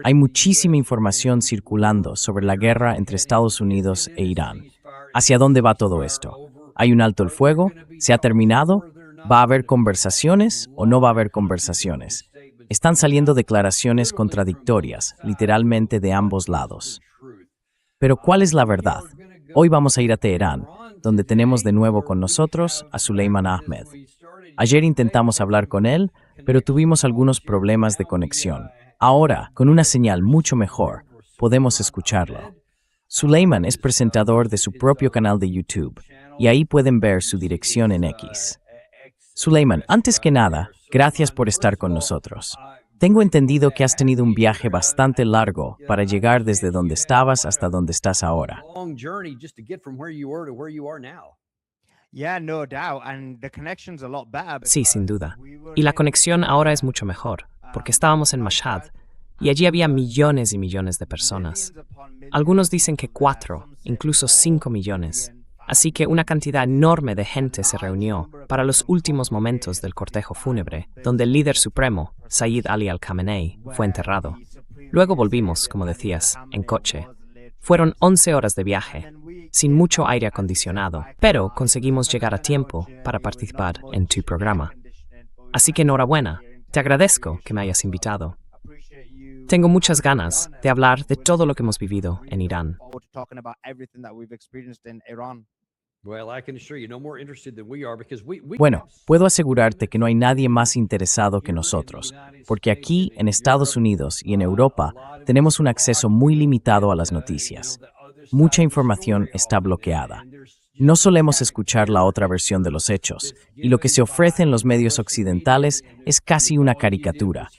Hay muchísima información circulando sobre la guerra entre Estados Unidos e Irán. ¿Hacia dónde va todo esto? ¿Hay un alto el fuego? ¿Se ha terminado? ¿Va a haber conversaciones o no va a haber conversaciones? Están saliendo declaraciones contradictorias, literalmente de ambos lados. Pero ¿cuál es la verdad? Hoy vamos a ir a Teherán, donde tenemos de nuevo con nosotros a Suleiman Ahmed. Ayer intentamos hablar con él, pero tuvimos algunos problemas de conexión. Ahora, con una señal mucho mejor, podemos escucharlo. Suleiman es presentador de su propio canal de YouTube, y ahí pueden ver su dirección en X. Suleiman, antes que nada, gracias por estar con nosotros. Tengo entendido que has tenido un viaje bastante largo para llegar desde donde estabas hasta donde estás ahora. Sí, sin duda. Y la conexión ahora es mucho mejor, porque estábamos en Mashhad, y allí había millones y millones de personas. Algunos dicen que 4, incluso 5 millones. Así que una cantidad enorme de gente se reunió para los últimos momentos del cortejo fúnebre, donde el líder supremo, Sayyid Ali al-Khamenei, fue enterrado. Luego volvimos, como decías, en coche. Fueron 11 horas de viaje, sin mucho aire acondicionado, pero conseguimos llegar a tiempo para participar en tu programa. Así que enhorabuena, te agradezco que me hayas invitado. Tengo muchas ganas de hablar de todo lo que hemos vivido en Irán. Bueno, puedo asegurarte que no hay nadie más interesado que nosotros, porque aquí, en Estados Unidos y en Europa, tenemos un acceso muy limitado a las noticias. Mucha información está bloqueada. No solemos escuchar la otra versión de los hechos, y lo que se ofrece en los medios occidentales es casi una caricatura.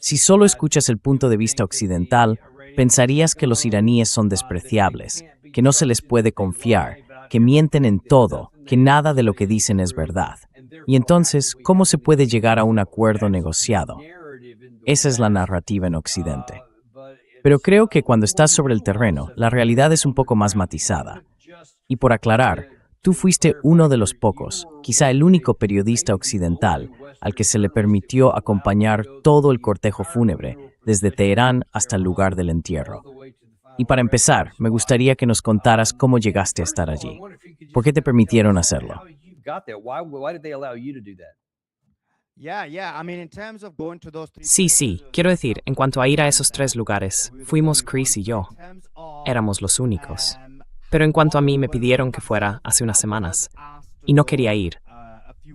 Si solo escuchas el punto de vista occidental, pensarías que los iraníes son despreciables, que no se les puede confiar, que mienten en todo, que nada de lo que dicen es verdad. Y entonces, ¿cómo se puede llegar a un acuerdo negociado? Esa es la narrativa en Occidente. Pero creo que cuando estás sobre el terreno, la realidad es un poco más matizada. Y por aclarar, tú fuiste uno de los pocos, quizá el único periodista occidental, al que se le permitió acompañar todo el cortejo fúnebre, desde Teherán hasta el lugar del entierro. Y para empezar, me gustaría que nos contaras cómo llegaste a estar allí. ¿Por qué te permitieron hacerlo? Sí, quiero decir, en cuanto a ir a esos 3 lugares, fuimos Chris y yo. Éramos los únicos. Pero en cuanto a mí, me pidieron que fuera hace unas semanas, y no quería ir.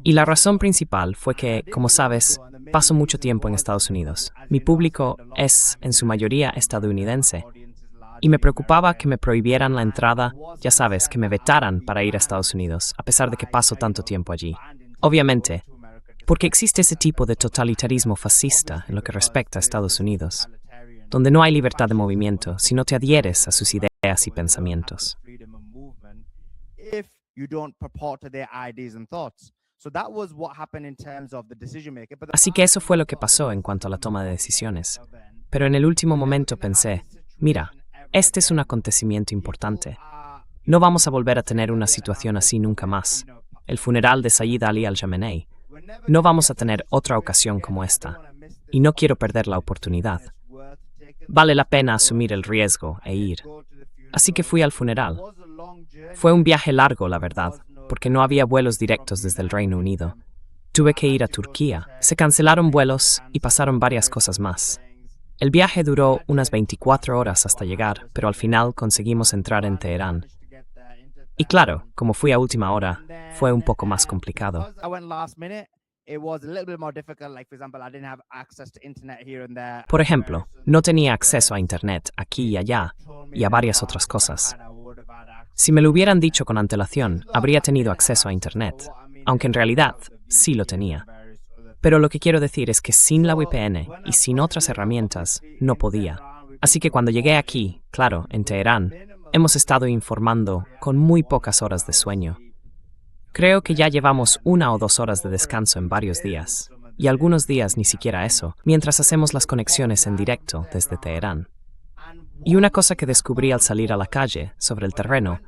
Y la razón principal fue que, como sabes, paso mucho tiempo en Estados Unidos. Mi público es, en su mayoría, estadounidense. Y me preocupaba que me prohibieran la entrada, ya sabes, que me vetaran para ir a Estados Unidos, a pesar de que paso tanto tiempo allí. Obviamente, porque existe ese tipo de totalitarismo fascista en lo que respecta a Estados Unidos, donde no hay libertad de movimiento si no te adhieres a sus ideas y pensamientos. Así que eso fue lo que pasó en cuanto a la toma de decisiones. Pero en el último momento pensé, mira, este es un acontecimiento importante. No vamos a volver a tener una situación así nunca más. El funeral de Sayyid Ali al-Khamenei. No vamos a tener otra ocasión como esta. Y no quiero perder la oportunidad. Vale la pena asumir el riesgo e ir. Así que fui al funeral. Fue un viaje largo, la verdad, porque no había vuelos directos desde el Reino Unido. Tuve que ir a Turquía. Se cancelaron vuelos y pasaron varias cosas más. El viaje duró unas 24 horas hasta llegar, pero al final conseguimos entrar en Teherán. Y claro, como fui a última hora, fue un poco más complicado. Por ejemplo, no tenía acceso a Internet aquí y allá, y a varias otras cosas. Si me lo hubieran dicho con antelación, habría tenido acceso a Internet, aunque en realidad sí lo tenía. Pero lo que quiero decir es que sin la VPN y sin otras herramientas, no podía. Así que cuando llegué aquí, claro, en Teherán, hemos estado informando con muy pocas horas de sueño. Creo que ya llevamos 1 o 2 horas de descanso en varios días, y algunos días ni siquiera eso, mientras hacemos las conexiones en directo desde Teherán. Y una cosa que descubrí al salir a la calle, sobre el terreno,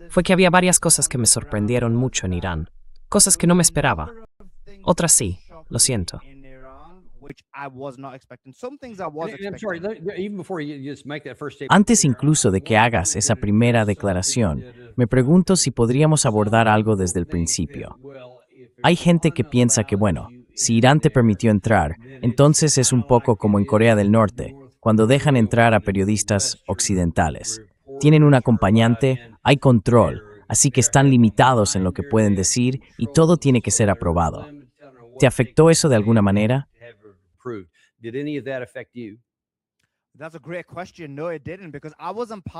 fue que había varias cosas que me sorprendieron mucho en Irán, cosas que no me esperaba. Otras sí, lo siento. Antes incluso de que hagas esa primera declaración, me pregunto si podríamos abordar algo desde el principio. Hay gente que piensa que, bueno, si Irán te permitió entrar, entonces es un poco como en Corea del Norte, cuando dejan entrar a periodistas occidentales. Tienen un acompañante, hay control, así que están limitados en lo que pueden decir y todo tiene que ser aprobado. ¿Te afectó eso de alguna manera?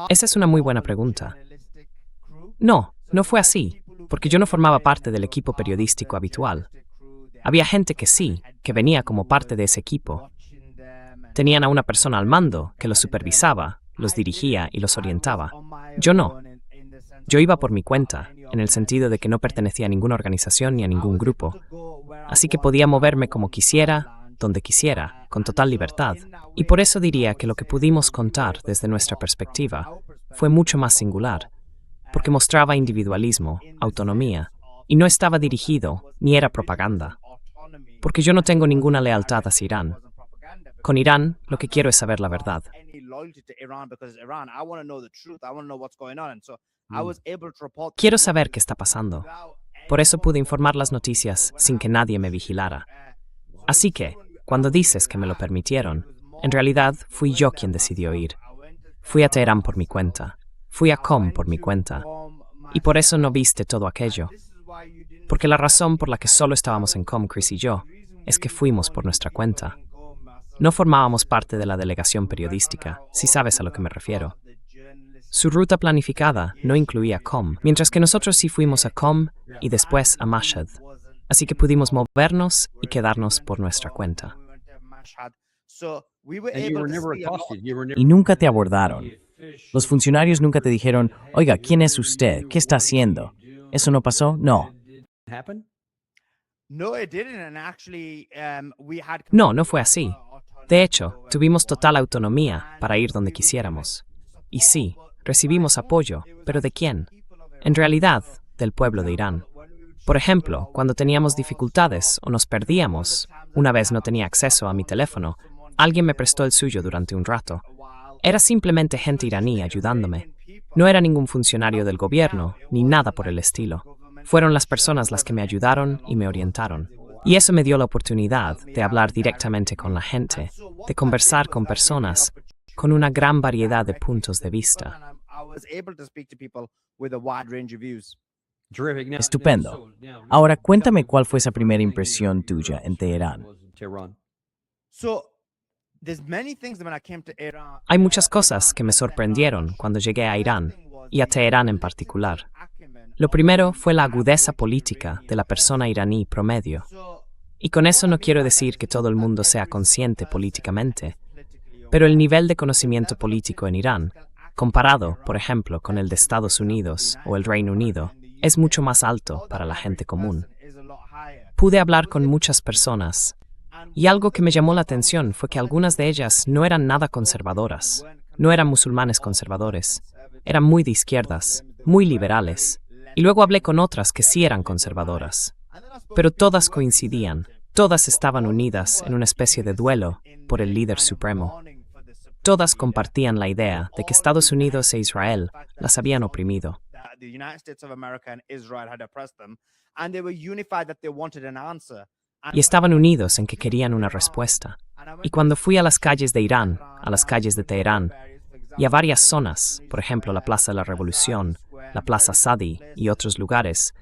Esa es una muy buena pregunta. No, no fue así, porque yo no formaba parte del equipo periodístico habitual. Había gente que sí, que venía como parte de ese equipo. Tenían a una persona al mando que los supervisaba, los dirigía y los orientaba. Yo no. Yo iba por mi cuenta, en el sentido de que no pertenecía a ninguna organización ni a ningún grupo. Así que podía moverme como quisiera, donde quisiera, con total libertad. Y por eso diría que lo que pudimos contar desde nuestra perspectiva fue mucho más singular, porque mostraba individualismo, autonomía, y no estaba dirigido ni era propaganda. Porque yo no tengo ninguna lealtad hacia Irán. Con Irán, lo que quiero es saber la verdad. Quiero saber qué está pasando. Por eso pude informar las noticias sin que nadie me vigilara. Así que, cuando dices que me lo permitieron, en realidad fui yo quien decidió ir. Fui a Teherán por mi cuenta. Fui a Qom por mi cuenta. Y por eso no viste todo aquello. Porque la razón por la que solo estábamos en Qom, Chris y yo, es que fuimos por nuestra cuenta. No formábamos parte de la delegación periodística, si sabes a lo que me refiero. Su ruta planificada no incluía Qom, mientras que nosotros sí fuimos a Qom y después a Mashhad. Así que pudimos movernos y quedarnos por nuestra cuenta. Y nunca te abordaron. Los funcionarios nunca te dijeron, oiga, ¿quién es usted? ¿Qué está haciendo? ¿Eso no pasó? No. No, no fue así. De hecho, tuvimos total autonomía para ir donde quisiéramos. Y sí, recibimos apoyo, pero ¿de quién? En realidad, del pueblo de Irán. Por ejemplo, cuando teníamos dificultades o nos perdíamos, una vez no tenía acceso a mi teléfono, alguien me prestó el suyo durante un rato. Era simplemente gente iraní ayudándome. No era ningún funcionario del gobierno, ni nada por el estilo. Fueron las personas las que me ayudaron y me orientaron. Y eso me dio la oportunidad de hablar directamente con la gente, de conversar con personas con una gran variedad de puntos de vista. Estupendo. Ahora cuéntame cuál fue esa primera impresión tuya en Teherán. Hay muchas cosas que me sorprendieron cuando llegué a Irán, y a Teherán en particular. Lo primero fue la agudeza política de la persona iraní promedio. Y con eso no quiero decir que todo el mundo sea consciente políticamente, pero el nivel de conocimiento político en Irán, comparado, por ejemplo, con el de Estados Unidos o el Reino Unido, es mucho más alto para la gente común. Pude hablar con muchas personas, y algo que me llamó la atención fue que algunas de ellas no eran nada conservadoras, no eran musulmanes conservadores, eran muy de izquierdas, muy liberales, y luego hablé con otras que sí eran conservadoras. Pero todas coincidían, todas estaban unidas en una especie de duelo por el líder supremo. Todas compartían la idea de que Estados Unidos e Israel las habían oprimido. Y estaban unidos en que querían una respuesta. Y cuando fui a las calles de Irán, a las calles de Teherán, y a varias zonas, por ejemplo la Plaza de la Revolución, la Plaza Sadi y otros lugares,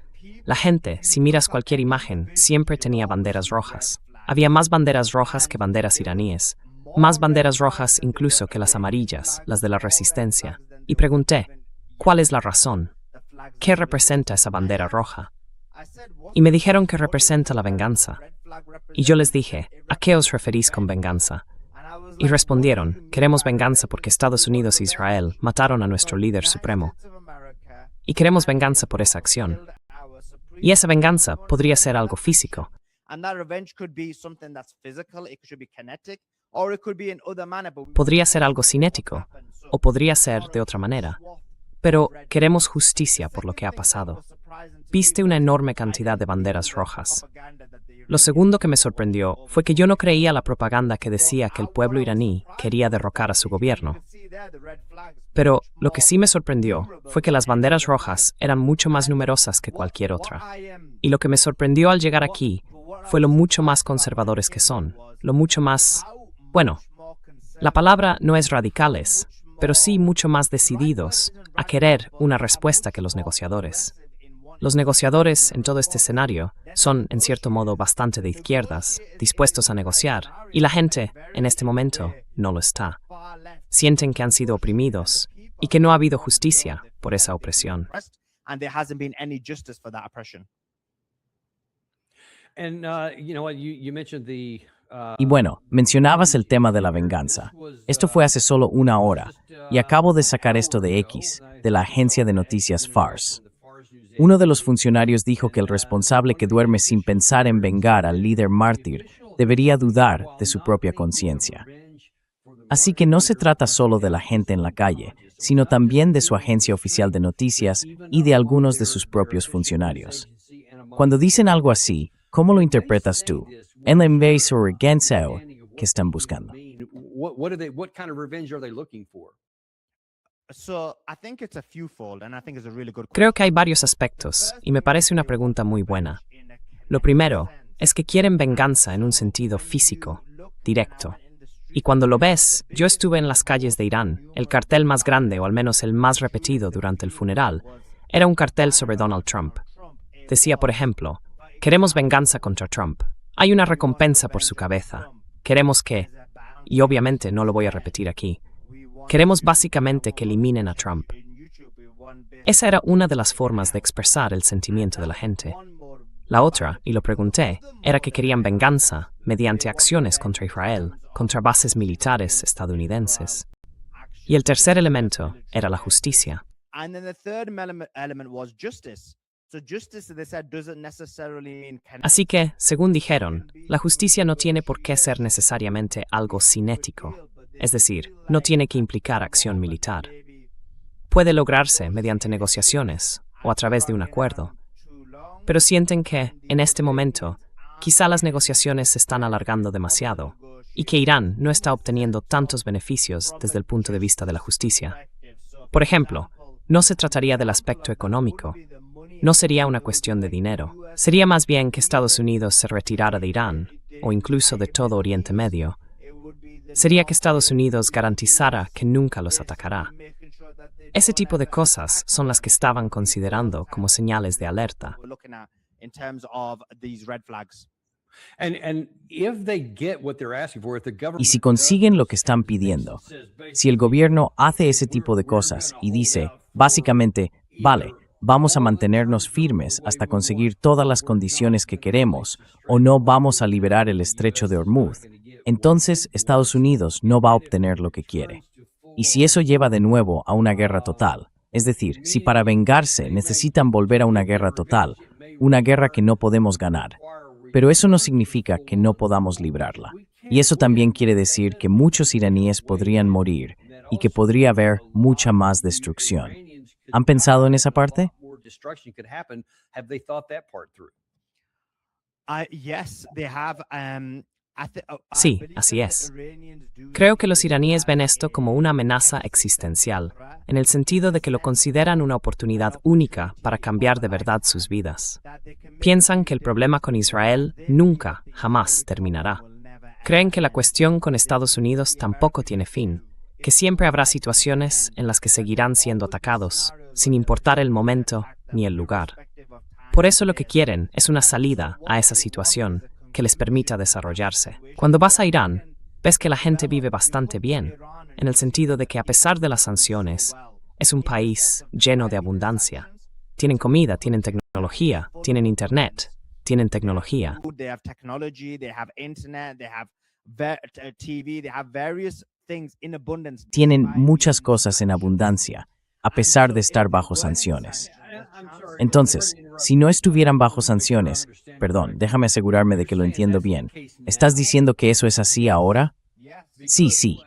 la gente, si miras cualquier imagen, siempre tenía banderas rojas. Había más banderas rojas que banderas iraníes, más banderas rojas incluso que las amarillas, las de la resistencia. Y pregunté, ¿cuál es la razón? ¿Qué representa esa bandera roja? Y me dijeron que representa la venganza. Y yo les dije, ¿a qué os referís con venganza? Y respondieron, queremos venganza porque Estados Unidos e Israel mataron a nuestro líder supremo. Y queremos venganza por esa acción. Y esa venganza podría ser algo físico. Podría ser algo cinético, o podría ser de otra manera. Pero queremos justicia por lo que ha pasado. Viste una enorme cantidad de banderas rojas. Lo segundo que me sorprendió fue que yo no creía la propaganda que decía que el pueblo iraní quería derrocar a su gobierno. Pero lo que sí me sorprendió fue que las banderas rojas eran mucho más numerosas que cualquier otra. Y lo que me sorprendió al llegar aquí fue lo mucho más conservadores que son, lo mucho más, bueno, la palabra no es radicales, pero sí mucho más decididos a querer una respuesta que los negociadores. Los negociadores en todo este escenario son, en cierto modo, bastante de izquierdas, dispuestos a negociar, y la gente, en este momento, no lo está. Sienten que han sido oprimidos y que no ha habido justicia por esa opresión. And there hasn't been any justice for that oppression. And you know what, you mentioned the Y bueno, mencionabas el tema de la venganza. Esto fue hace solo una hora, y acabo de sacar esto de X, de la agencia de noticias Fars. Uno de los funcionarios dijo que el responsable que duerme sin pensar en vengar al líder mártir debería dudar de su propia conciencia. Así que no se trata solo de la gente en la calle, sino también de su agencia oficial de noticias y de algunos de sus propios funcionarios. Cuando dicen algo así, ¿cómo lo interpretas tú? En la venganza que están buscando. what kind of revenge are they looking for? So I think it's a fewfold, and I think it's a really good Creo que hay varios aspectos, y me parece una pregunta muy buena. Lo primero es que quieren venganza en un sentido físico, directo. Y cuando lo ves, yo estuve en las calles de Irán, el cartel más grande, o al menos el más repetido durante el funeral, era un cartel sobre Donald Trump. Decía, por ejemplo, queremos venganza contra Trump. Hay una recompensa por su cabeza. Queremos que, y obviamente no lo voy a repetir aquí, queremos básicamente que eliminen a Trump. Esa era una de las formas de expresar el sentimiento de la gente. La otra, y lo pregunté, era que querían venganza mediante acciones contra Israel, contra bases militares estadounidenses. Y el tercer elemento era la justicia. And then the third element was justice. So justice, they said, doesn't necessarily mean Así que, según dijeron, la justicia no tiene por qué ser necesariamente algo cinético, es decir, no tiene que implicar acción militar. Puede lograrse mediante negociaciones o a través de un acuerdo, pero sienten que, en este momento, quizá las negociaciones se están alargando demasiado y que Irán no está obteniendo tantos beneficios desde el punto de vista de la justicia. Por ejemplo, no se trataría del aspecto económico. No sería una cuestión de dinero. Sería más bien que Estados Unidos se retirara de Irán, o incluso de todo Oriente Medio. Sería que Estados Unidos garantizara que nunca los atacará. Ese tipo de cosas son las que estaban considerando como señales de alerta. we're looking at in terms of these red flags. And if they get what they're asking for, if the government Y si consiguen lo que están pidiendo, si el gobierno hace ese tipo de cosas y dice, básicamente, vale, vamos a mantenernos firmes hasta conseguir todas las condiciones que queremos, o no vamos a liberar el estrecho de Hormuz, entonces Estados Unidos no va a obtener lo que quiere. Y si eso lleva de nuevo a una guerra total, es decir, si para vengarse necesitan volver a una guerra total, una guerra que no podemos ganar, pero eso no significa que no podamos librarla. Y eso también quiere decir que muchos iraníes podrían morir y que podría haber mucha más destrucción. ¿Han pensado en esa parte? more destruction could happen, have they thought that part through? Yes, they have. Sí, así es. Creo que los iraníes ven esto como una amenaza existencial, en el sentido de que lo consideran una oportunidad única para cambiar de verdad sus vidas. Piensan que el problema con Israel nunca, jamás terminará. Creen que la cuestión con Estados Unidos tampoco tiene fin, que siempre habrá situaciones en las que seguirán siendo atacados, sin importar el momento ni el lugar. Por eso lo que quieren es una salida a esa situación que les permita desarrollarse. Cuando vas a Irán, ves que la gente vive bastante bien, en el sentido de que a pesar de las sanciones, es un país lleno de abundancia. Tienen comida, tienen tecnología, tienen internet, tienen tecnología. They have technology, they have internet, they have TV, they have various things in abundance. Tienen muchas cosas en abundancia, a pesar de estar bajo sanciones. Entonces, si no estuvieran bajo sanciones, perdón, déjame asegurarme de que lo entiendo bien, ¿estás diciendo que eso es así ahora? Sí,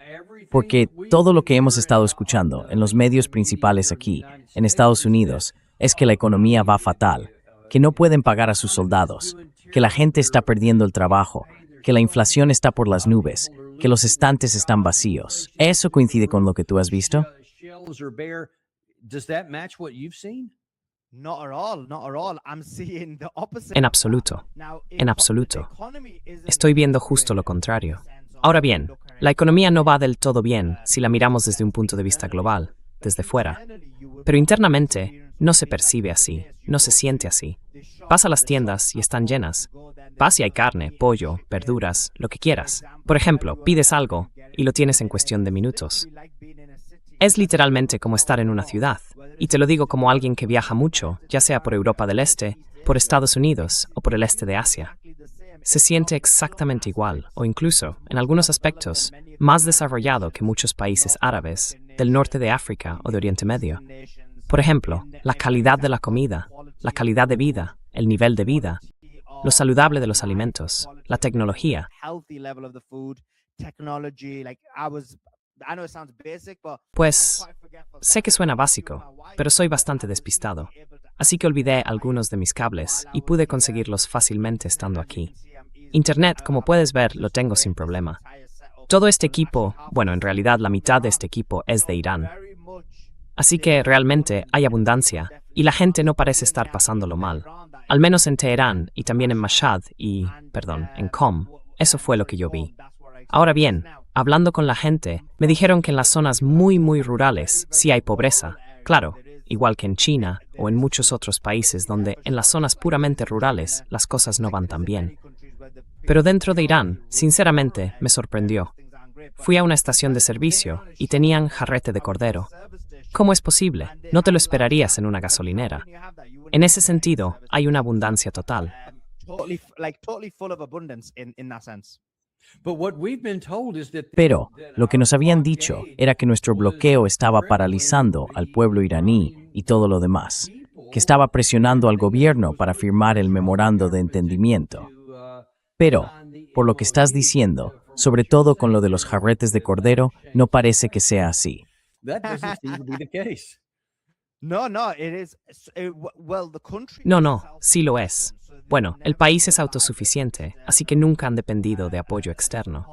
porque todo lo que hemos estado escuchando en los medios principales aquí, en Estados Unidos, es que la economía va fatal, que no pueden pagar a sus soldados, que la gente está perdiendo el trabajo, que la inflación está por las nubes, que los estantes están vacíos. ¿Eso coincide con lo que tú has visto? Shelves are bare. Does that match what you've seen? Not at all, not at all. I'm seeing the opposite. En absoluto. En absoluto. Estoy viendo justo lo contrario. Ahora bien, la economía no va del todo bien si la miramos desde un punto de vista global, desde fuera. Pero internamente no se percibe así, no se siente así. Vas a las tiendas y están llenas. Vas y hay carne, pollo, verduras, lo que quieras. Por ejemplo, pides algo y lo tienes en cuestión de minutos. Es literalmente como estar en una ciudad. Y te lo digo como alguien que viaja mucho, ya sea por Europa del Este, por Estados Unidos o por el este de Asia. Se siente exactamente igual, o incluso, en algunos aspectos, más desarrollado que muchos países árabes, del norte de África o de Oriente Medio. Por ejemplo, la calidad de la comida, la calidad de vida, el nivel de vida, lo saludable de los alimentos, la tecnología. Pues, sé que suena básico, pero soy bastante despistado. Así que olvidé algunos de mis cables y pude conseguirlos fácilmente estando aquí. Internet, como puedes ver, lo tengo sin problema. Todo este equipo, bueno, en realidad la mitad de este equipo es de Irán. Así que realmente hay abundancia y la gente no parece estar pasándolo mal. Al menos en Teherán y también en Mashhad en Qom. Eso fue lo que yo vi. Ahora bien, hablando con la gente, me dijeron que en las zonas muy rurales sí hay pobreza. Claro, igual que en China o en muchos otros países donde en las zonas puramente rurales las cosas no van tan bien. Pero dentro de Irán, sinceramente, me sorprendió. Fui a una estación de servicio y tenían jarrete de cordero. ¿Cómo es posible? No te lo esperarías en una gasolinera. En ese sentido, hay una abundancia total. Pero lo que nos habían dicho era que nuestro bloqueo estaba paralizando al pueblo iraní y todo lo demás, que estaba presionando al gobierno para firmar el memorando de entendimiento. Pero, por lo que estás diciendo, sobre todo con lo de los jarretes de cordero, no parece que sea así. No, sí lo es. Bueno, el país es autosuficiente, así que nunca han dependido de apoyo externo.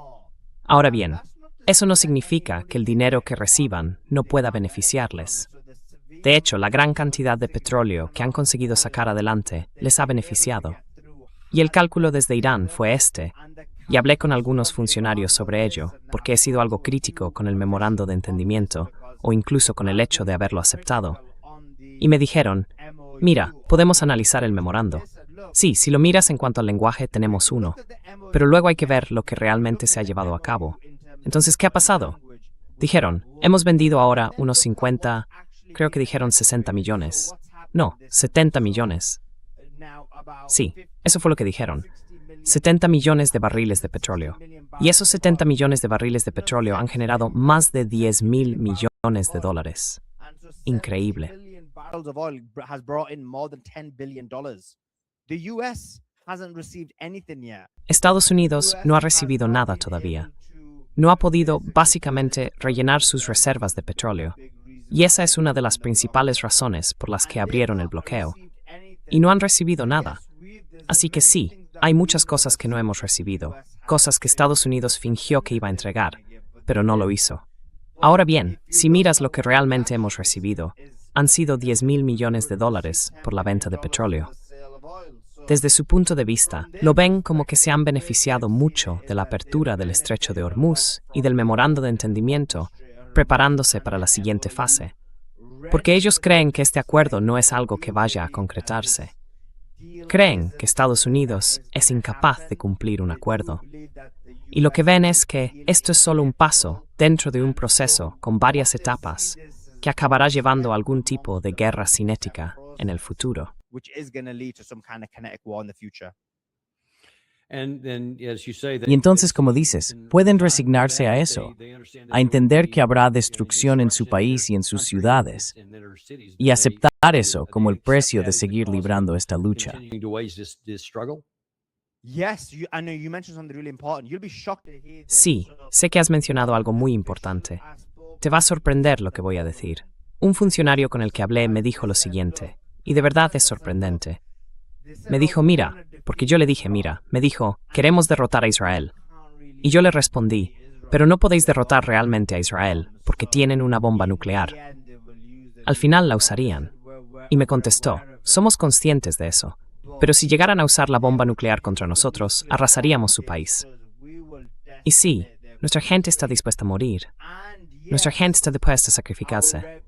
Ahora bien, eso no significa que el dinero que reciban no pueda beneficiarles. De hecho, la gran cantidad de petróleo que han conseguido sacar adelante les ha beneficiado. Y el cálculo desde Irán fue este, y hablé con algunos funcionarios sobre ello, porque he sido algo crítico con el memorando de entendimiento, o incluso con el hecho de haberlo aceptado. Y me dijeron, mira, podemos analizar el memorando. Sí, si lo miras en cuanto al lenguaje, tenemos uno, pero luego hay que ver lo que realmente se ha llevado a cabo. Entonces, ¿qué ha pasado? Dijeron, hemos vendido ahora unos 50, creo que dijeron 60 millones. No, 70 millones. Sí, eso fue lo que dijeron. 70 millones de barriles de petróleo. Y esos 70 millones de barriles de petróleo han generado más de 10.000 millones de dólares. Increíble. Estados Unidos no ha recibido nada todavía. No ha podido, básicamente, rellenar sus reservas de petróleo. Y esa es una de las principales razones por las que abrieron el bloqueo. Y no han recibido nada. Así que sí, hay muchas cosas que no hemos recibido, cosas que Estados Unidos fingió que iba a entregar, pero no lo hizo. Ahora bien, si miras lo que realmente hemos recibido, han sido 10.000 millones de dólares por la venta de petróleo. Desde su punto de vista, lo ven como que se han beneficiado mucho de la apertura del estrecho de Hormuz y del memorando de entendimiento, preparándose para la siguiente fase. Porque ellos creen que este acuerdo no es algo que vaya a concretarse. Creen que Estados Unidos es incapaz de cumplir un acuerdo. Y lo que ven es que esto es solo un paso dentro de un proceso con varias etapas que acabará llevando a algún tipo de guerra cinética en el futuro. Y entonces, como dices, pueden resignarse a eso, a entender que habrá destrucción en su país y en sus ciudades, y aceptar eso como el precio de seguir librando esta lucha. Sí, sé que has mencionado algo muy importante. Te va a sorprender lo que voy a decir. Un funcionario con el que hablé me dijo lo siguiente, y de verdad es sorprendente. Me dijo, mira, porque yo le dije, mira, me dijo, queremos derrotar a Israel. Y yo le respondí, pero no podéis derrotar realmente a Israel, porque tienen una bomba nuclear. Al final la usarían. Y me contestó, somos conscientes de eso, pero si llegaran a usar la bomba nuclear contra nosotros, arrasaríamos su país. Y sí, nuestra gente está dispuesta a morir. Nuestra gente está dispuesta a sacrificarse.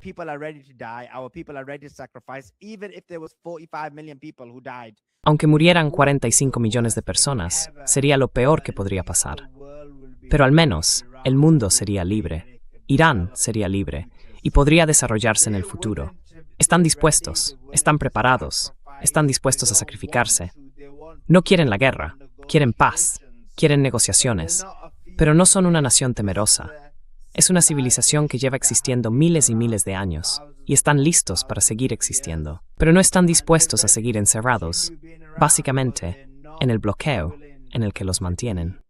Aunque murieran 45 millones de personas, sería lo peor que podría pasar. Pero al menos, el mundo sería libre. Irán sería libre y podría desarrollarse en el futuro. Están dispuestos, están preparados, están dispuestos a sacrificarse. No quieren la guerra, quieren paz, quieren negociaciones, pero no son una nación temerosa. Es una civilización que lleva existiendo miles y miles de años, y están listos para seguir existiendo, pero no están dispuestos a seguir encerrados, básicamente, en el bloqueo en el que los mantienen.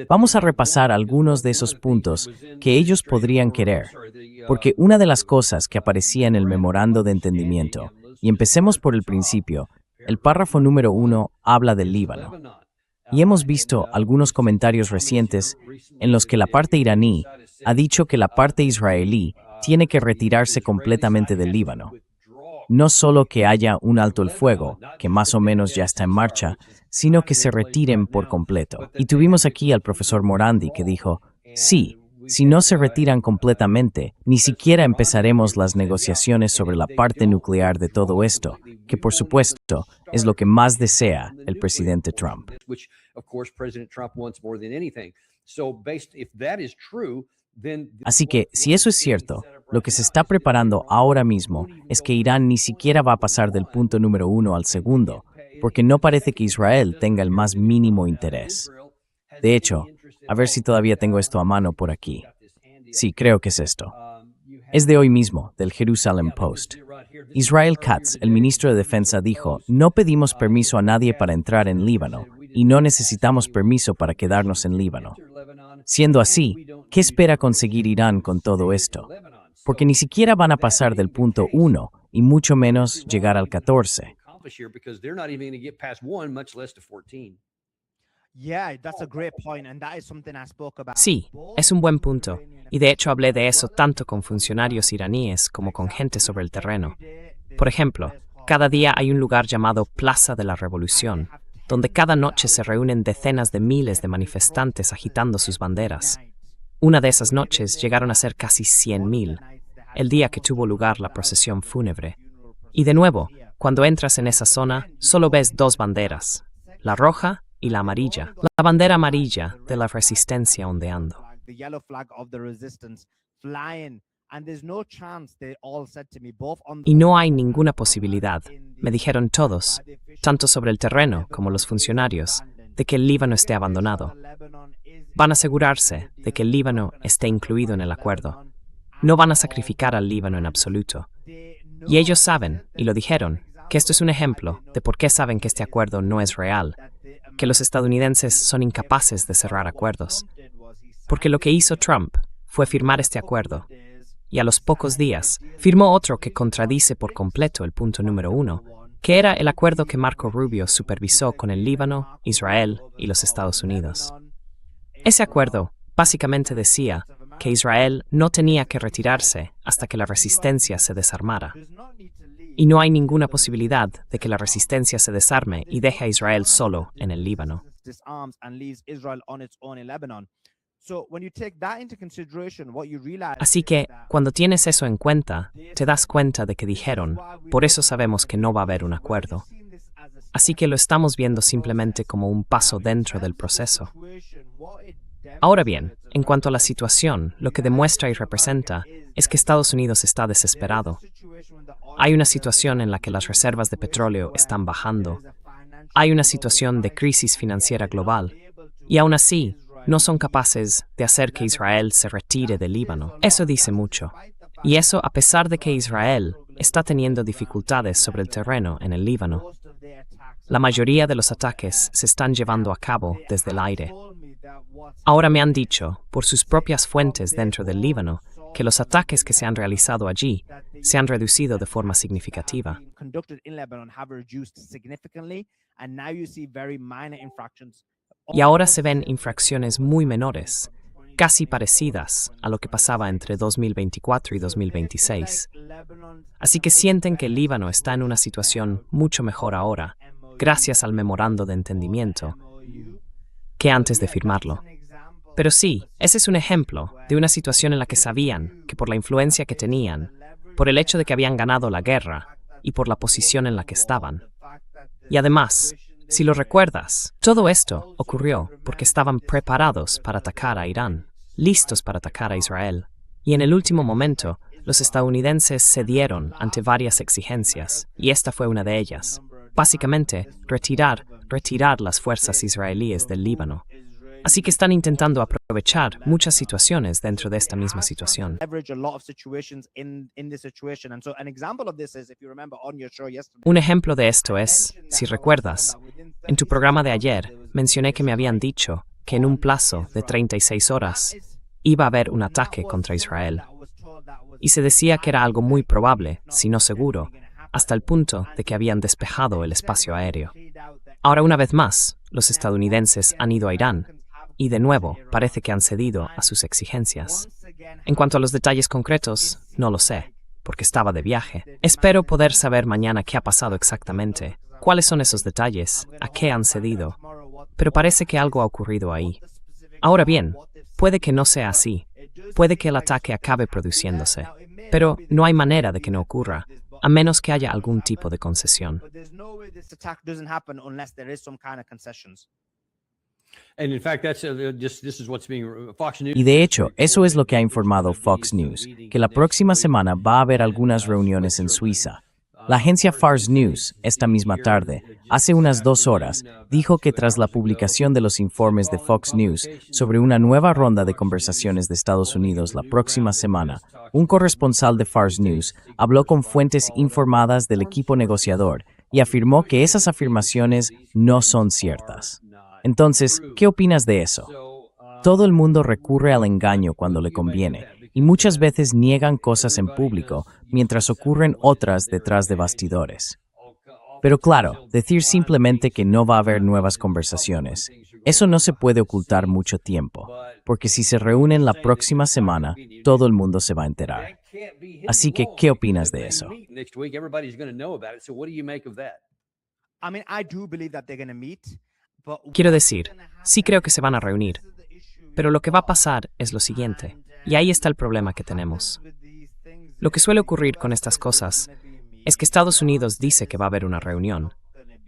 Vamos a repasar algunos de esos puntos que ellos podrían querer, porque una de las cosas que aparecía en el memorando de entendimiento, y empecemos por el principio, el párrafo número 1 habla del Líbano. Y hemos visto algunos comentarios recientes en los que la parte iraní ha dicho que la parte israelí tiene que retirarse completamente del Líbano. No solo que haya un alto el fuego, que más o menos ya está en marcha, sino que se retiren por completo. Y tuvimos aquí al profesor Morandi que dijo, sí, si no se retiran completamente, ni siquiera empezaremos las negociaciones sobre la parte nuclear de todo esto, que por supuesto es lo que más desea el presidente Trump. Así que, si eso es cierto, lo que se está preparando ahora mismo es que Irán ni siquiera va a pasar del punto número 1 al segundo, porque no parece que Israel tenga el más mínimo interés. De hecho, a ver si todavía tengo esto a mano por aquí. Sí, creo que es esto. Es de hoy mismo, del Jerusalem Post. Israel Katz, el ministro de Defensa, dijo, no pedimos permiso a nadie para entrar en Líbano y no necesitamos permiso para quedarnos en Líbano. Siendo así, ¿qué espera conseguir Irán con todo esto? Porque ni siquiera van a pasar del punto 1 y mucho menos llegar al 14. Sí, es un buen punto, y de hecho hablé de eso tanto con funcionarios iraníes como con gente sobre el terreno. Por ejemplo, cada día hay un lugar llamado Plaza de la Revolución, donde cada noche se reúnen decenas de miles de manifestantes agitando sus banderas. Una de esas noches llegaron a ser casi 100.000, el día que tuvo lugar la procesión fúnebre. Y de nuevo, cuando entras en esa zona, solo ves dos banderas, la roja y la amarilla. La bandera amarilla de la resistencia ondeando. Y no hay ninguna posibilidad, me dijeron todos, tanto sobre el terreno como los funcionarios, de que el Líbano esté abandonado. Van a asegurarse de que el Líbano esté incluido en el acuerdo. No van a sacrificar al Líbano en absoluto. Y ellos saben, y lo dijeron, que esto es un ejemplo de por qué saben que este acuerdo no es real, que los estadounidenses son incapaces de cerrar acuerdos. Porque lo que hizo Trump fue firmar este acuerdo, y a los pocos días firmó otro que contradice por completo el punto número 1, que era el acuerdo que Marco Rubio supervisó con el Líbano, Israel y los Estados Unidos. Ese acuerdo básicamente decía que Israel no tenía que retirarse hasta que la resistencia se desarmara. Y no hay ninguna posibilidad de que la resistencia se desarme y deje a Israel solo en el Líbano. Así que, cuando tienes eso en cuenta, te das cuenta de que dijeron, por eso sabemos que no va a haber un acuerdo. Así que lo estamos viendo simplemente como un paso dentro del proceso. Ahora bien, en cuanto a la situación, lo que demuestra y representa es que Estados Unidos está desesperado. Hay una situación en la que las reservas de petróleo están bajando. Hay una situación de crisis financiera global. Y aún así, no son capaces de hacer que Israel se retire del Líbano. Eso dice mucho. Y eso a pesar de que Israel está teniendo dificultades sobre el terreno en el Líbano. La mayoría de los ataques se están llevando a cabo desde el aire. Ahora me han dicho, por sus propias fuentes dentro del Líbano, que los ataques que se han realizado allí se han reducido de forma significativa. Conducted in Lebanon have reduced significantly, and now you see very minor infractions. Y ahora se ven infracciones muy menores, casi parecidas a lo que pasaba entre 2024 y 2026. Así que sienten que el Líbano está en una situación mucho mejor ahora, gracias al memorando de entendimiento, que antes de firmarlo. Pero sí, ese es un ejemplo de una situación en la que sabían que por la influencia que tenían, por el hecho de que habían ganado la guerra y por la posición en la que estaban. Y además, si lo recuerdas, todo esto ocurrió porque estaban preparados para atacar a Irán, listos para atacar a Israel. Y en el último momento, los estadounidenses cedieron ante varias exigencias, y esta fue una de ellas. Básicamente, retirar las fuerzas israelíes del Líbano. Así que están intentando aprovechar muchas situaciones dentro de esta misma situación. Un ejemplo de esto es, si recuerdas, en tu programa de ayer mencioné que me habían dicho que en un plazo de 36 horas iba a haber un ataque contra Israel. Y se decía que era algo muy probable, si no seguro, hasta el punto de que habían despejado el espacio aéreo. Ahora, una vez más, los estadounidenses han ido a Irán, y de nuevo parece que han cedido a sus exigencias. En cuanto a los detalles concretos, no lo sé, porque estaba de viaje. Espero poder saber mañana qué ha pasado exactamente, cuáles son esos detalles, a qué han cedido, pero parece que algo ha ocurrido ahí. Ahora bien, puede que no sea así, puede que el ataque acabe produciéndose, pero no hay manera de que no ocurra, a menos que haya algún tipo de concesión. Y de hecho, eso es lo que ha informado Fox News, que la próxima semana va a haber algunas reuniones en Suiza. La agencia Fars News, esta misma tarde, hace unas 2 horas, dijo que tras la publicación de los informes de Fox News sobre una nueva ronda de conversaciones de Estados Unidos la próxima semana, un corresponsal de Fars News habló con fuentes informadas del equipo negociador y afirmó que esas afirmaciones no son ciertas. Entonces, ¿qué opinas de eso? Todo el mundo recurre al engaño cuando le conviene, y muchas veces niegan cosas en público, mientras ocurren otras detrás de bastidores. Pero claro, decir simplemente que no va a haber nuevas conversaciones, eso no se puede ocultar mucho tiempo, porque si se reúnen la próxima semana, todo el mundo se va a enterar. Así que, ¿qué opinas de eso? Quiero decir, sí creo que se van a reunir, pero lo que va a pasar es lo siguiente, y ahí está el problema que tenemos. Lo que suele ocurrir con estas cosas es que Estados Unidos dice que va a haber una reunión,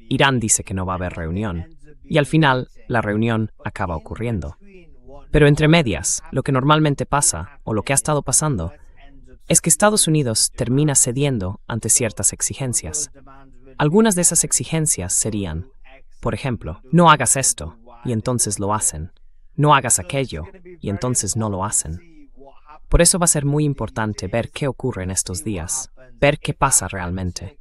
Irán dice que no va a haber reunión, y al final la reunión acaba ocurriendo. Pero entre medias, lo que normalmente pasa, o lo que ha estado pasando, es que Estados Unidos termina cediendo ante ciertas exigencias. Algunas de esas exigencias serían, por ejemplo, no hagas esto, y entonces lo hacen. No hagas aquello, y entonces no lo hacen. Por eso va a ser muy importante ver qué ocurre en estos días, ver qué pasa realmente.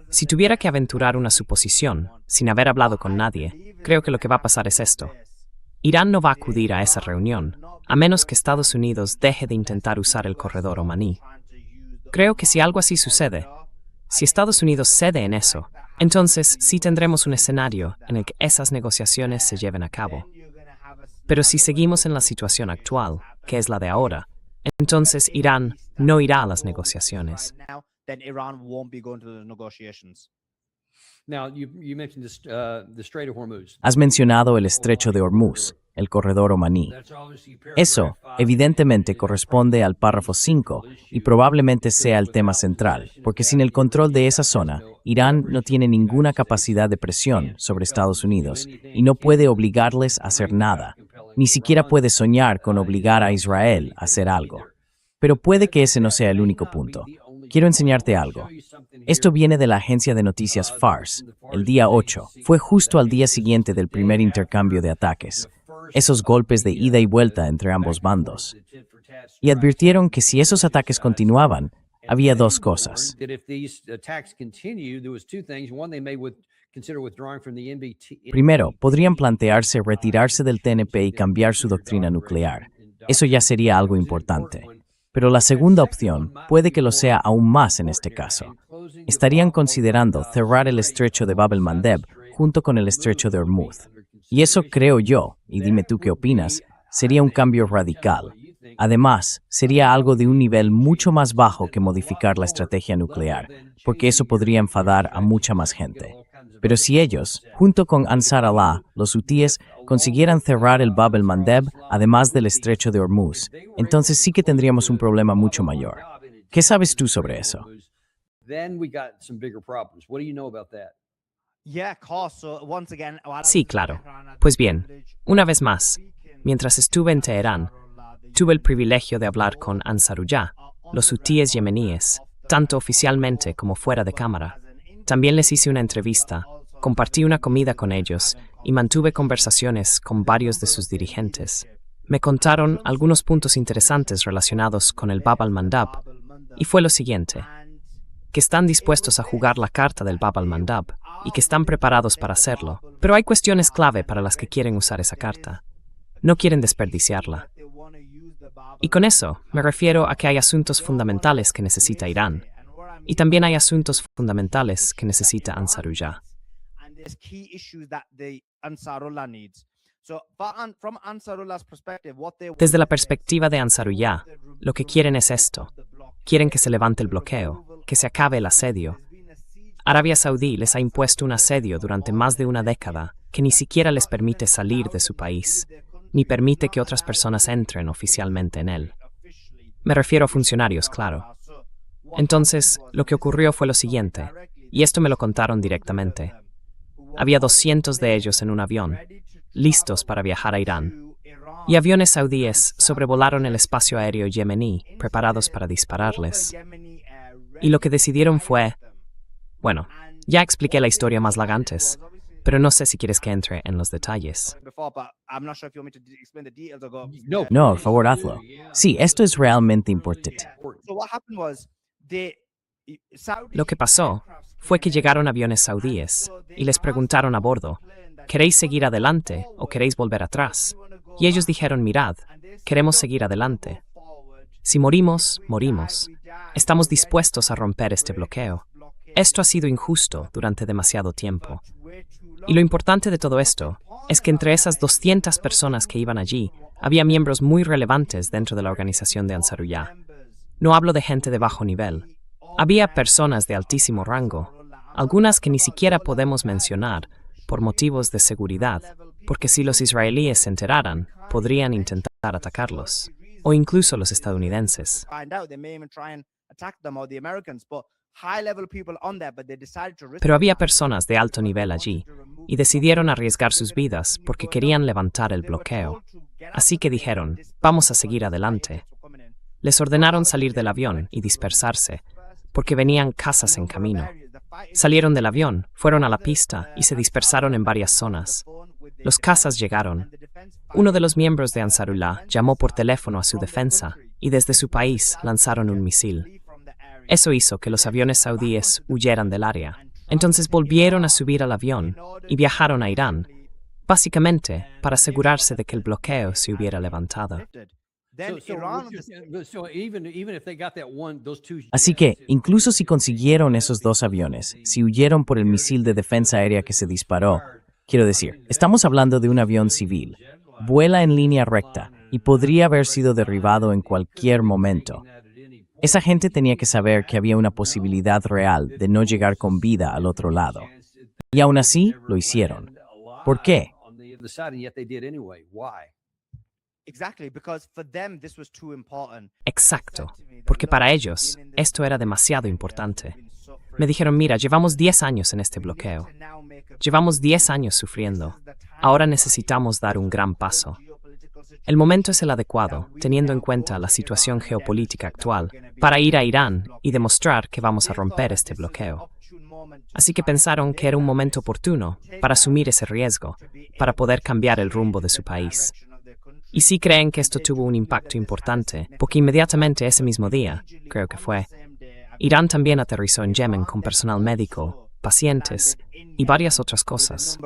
Si tuviera que aventurar una suposición, sin haber hablado con nadie, creo que lo que va a pasar es esto. Irán no va a acudir a esa reunión, a menos que Estados Unidos deje de intentar usar el corredor omaní. Creo que si algo así sucede, si Estados Unidos cede en eso, entonces sí tendremos un escenario en el que esas negociaciones se lleven a cabo. Pero si seguimos en la situación actual, que es la de ahora, entonces Irán no irá a las negociaciones. Has mencionado el estrecho de Hormuz, el corredor omaní. Eso, evidentemente, corresponde al párrafo 5 y probablemente sea el tema central, porque sin el control de esa zona, Irán no tiene ninguna capacidad de presión sobre Estados Unidos y no puede obligarles a hacer nada. Ni siquiera puede soñar con obligar a Israel a hacer algo. Pero puede que ese no sea el único punto. Quiero enseñarte algo. Esto viene de la agencia de noticias Fars, el día 8. Fue justo al día siguiente del primer intercambio de ataques. Esos golpes de ida y vuelta entre ambos bandos. Y advirtieron que si esos ataques continuaban, había 2 cosas. Primero, podrían plantearse retirarse del TNP y cambiar su doctrina nuclear. Eso ya sería algo importante. Pero la segunda opción puede que lo sea aún más en este caso. Estarían considerando cerrar el estrecho de Bab el-Mandeb junto con el estrecho de Hormuz. Y eso creo yo, y dime tú qué opinas, sería un cambio radical. Además, sería algo de un nivel mucho más bajo que modificar la estrategia nuclear, porque eso podría enfadar a mucha más gente. Pero si ellos, junto con Ansar Allah, los hutíes, consiguieran cerrar el Bab el-Mandeb, además del estrecho de Hormuz, entonces sí que tendríamos un problema mucho mayor. ¿Qué sabes tú sobre eso? Sí, claro. Pues bien, una vez más, mientras estuve en Teherán, tuve el privilegio de hablar con Ansarullah, los hutíes yemeníes, tanto oficialmente como fuera de cámara. También les hice una entrevista, compartí una comida con ellos y mantuve conversaciones con varios de sus dirigentes. Me contaron algunos puntos interesantes relacionados con el Bab al-Mandab, y fue lo siguiente: que están dispuestos a jugar la carta del Bab al-Mandab y que están preparados para hacerlo, pero hay cuestiones clave para las que quieren usar esa carta. No quieren desperdiciarla. Y con eso me refiero a que hay asuntos fundamentales que necesita Irán, y también hay asuntos fundamentales que necesita Ansarullah. Desde la perspectiva de Ansarullah, lo que quieren es esto. Quieren que se levante el bloqueo, que se acabe el asedio. Arabia Saudí les ha impuesto un asedio durante más de una década que ni siquiera les permite salir de su país, ni permite que otras personas entren oficialmente en él. Me refiero a funcionarios, claro. Entonces, lo que ocurrió fue lo siguiente, y esto me lo contaron directamente. Había 200 de ellos en un avión, listos para viajar a Irán, y aviones saudíes sobrevolaron el espacio aéreo yemení, preparados para dispararles. Y lo que decidieron fue... Bueno, ya expliqué la historia más larga antes, pero no sé si quieres que entre en los detalles. No, por favor, hazlo. Sí, esto es realmente importante. Lo que pasó fue que llegaron aviones saudíes y les preguntaron a bordo, ¿queréis seguir adelante o queréis volver atrás? Y ellos dijeron, mirad, queremos seguir adelante. Si morimos, morimos. Estamos dispuestos a romper este bloqueo. Esto ha sido injusto durante demasiado tiempo. Y lo importante de todo esto es que entre esas 200 personas que iban allí, había miembros muy relevantes dentro de la organización de Ansarullah. No hablo de gente de bajo nivel. Había personas de altísimo rango, algunas que ni siquiera podemos mencionar por motivos de seguridad, porque si los israelíes se enteraran, podrían intentar atacarlos, o incluso los estadounidenses. Pero había personas de alto nivel allí, y decidieron arriesgar sus vidas porque querían levantar el bloqueo. Así que dijeron, vamos a seguir adelante. Les ordenaron salir del avión y dispersarse, porque venían cazas en camino. Salieron del avión, fueron a la pista y se dispersaron en varias zonas. Los cazas llegaron. Uno de los miembros de Ansarullah llamó por teléfono a su defensa y desde su país lanzaron un misil. Eso hizo que los aviones saudíes huyeran del área. Entonces volvieron a subir al avión y viajaron a Irán, básicamente para asegurarse de que el bloqueo se hubiera levantado. Así que, incluso si consiguieron esos 2 aviones, si huyeron por el misil de defensa aérea que se disparó, quiero decir, estamos hablando de un avión civil, vuela en línea recta y podría haber sido derribado en cualquier momento. Esa gente tenía que saber que había una posibilidad real de no llegar con vida al otro lado. Y aún así, lo hicieron. ¿Por qué? Exacto, porque para ellos esto era demasiado importante. Me dijeron, mira, llevamos 10 años en este bloqueo. Llevamos 10 años sufriendo. Ahora necesitamos dar un gran paso. El momento es el adecuado, teniendo en cuenta la situación geopolítica actual, para ir a Irán y demostrar que vamos a romper este bloqueo. Así que pensaron que era un momento oportuno para asumir ese riesgo, para poder cambiar el rumbo de su país. Y sí creen que esto tuvo un impacto importante, porque inmediatamente ese mismo día, creo que fue, Irán también aterrizó en Yemen con personal médico, pacientes y varias otras cosas.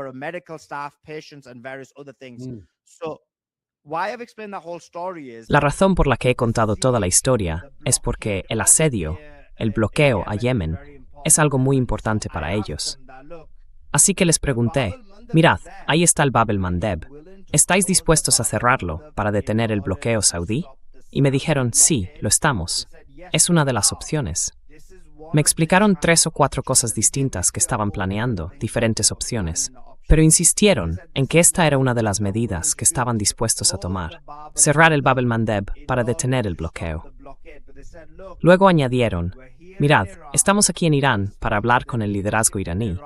why I've explained that whole story is La razón por la que he contado toda la historia es porque el asedio, el bloqueo a Yemen, es algo muy importante para ellos. Así que les pregunté, mirad, ahí está el Bab el-Mandeb. ¿Estáis dispuestos a cerrarlo para detener el bloqueo saudí? Y me dijeron, sí, lo estamos. Es una de las opciones. Me explicaron 3 o 4 cosas distintas que estaban planeando, diferentes opciones, pero insistieron en que esta era una de las medidas que estaban dispuestos a tomar, cerrar el Bab el-Mandeb para detener el bloqueo. Luego añadieron, mirad, estamos aquí en Irán para hablar con el liderazgo iraní,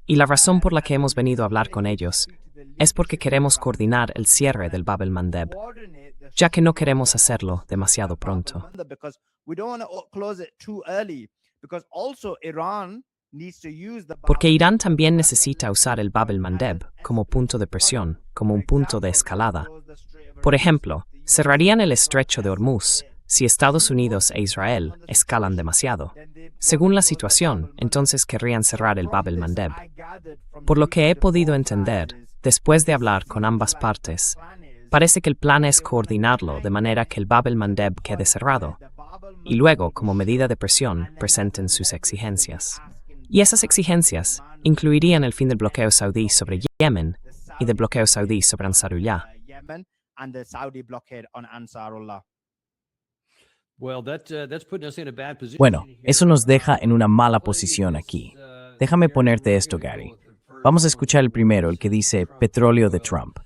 y la razón por la que hemos venido a hablar con ellos es porque queremos coordinar el cierre del Bab el-Mandeb, ya que no queremos hacerlo demasiado pronto. Porque Irán también necesita usar el Bab el-Mandeb como punto de presión, como un punto de escalada. Por ejemplo, cerrarían el estrecho de Hormuz si Estados Unidos e Israel escalan demasiado. Según la situación, entonces querrían cerrar el Bab el-Mandeb. Por lo que he podido entender, después de hablar con ambas partes, parece que el plan es coordinarlo de manera que el Bab el-Mandeb quede cerrado, y luego, como medida de presión, presenten sus exigencias. Y esas exigencias incluirían el fin del bloqueo saudí sobre Yemen y del bloqueo saudí sobre Ansarullah. Bueno, eso nos deja en una mala posición aquí. Déjame ponerte esto, Gary. Vamos a escuchar el primero, el que dice petróleo de Trump.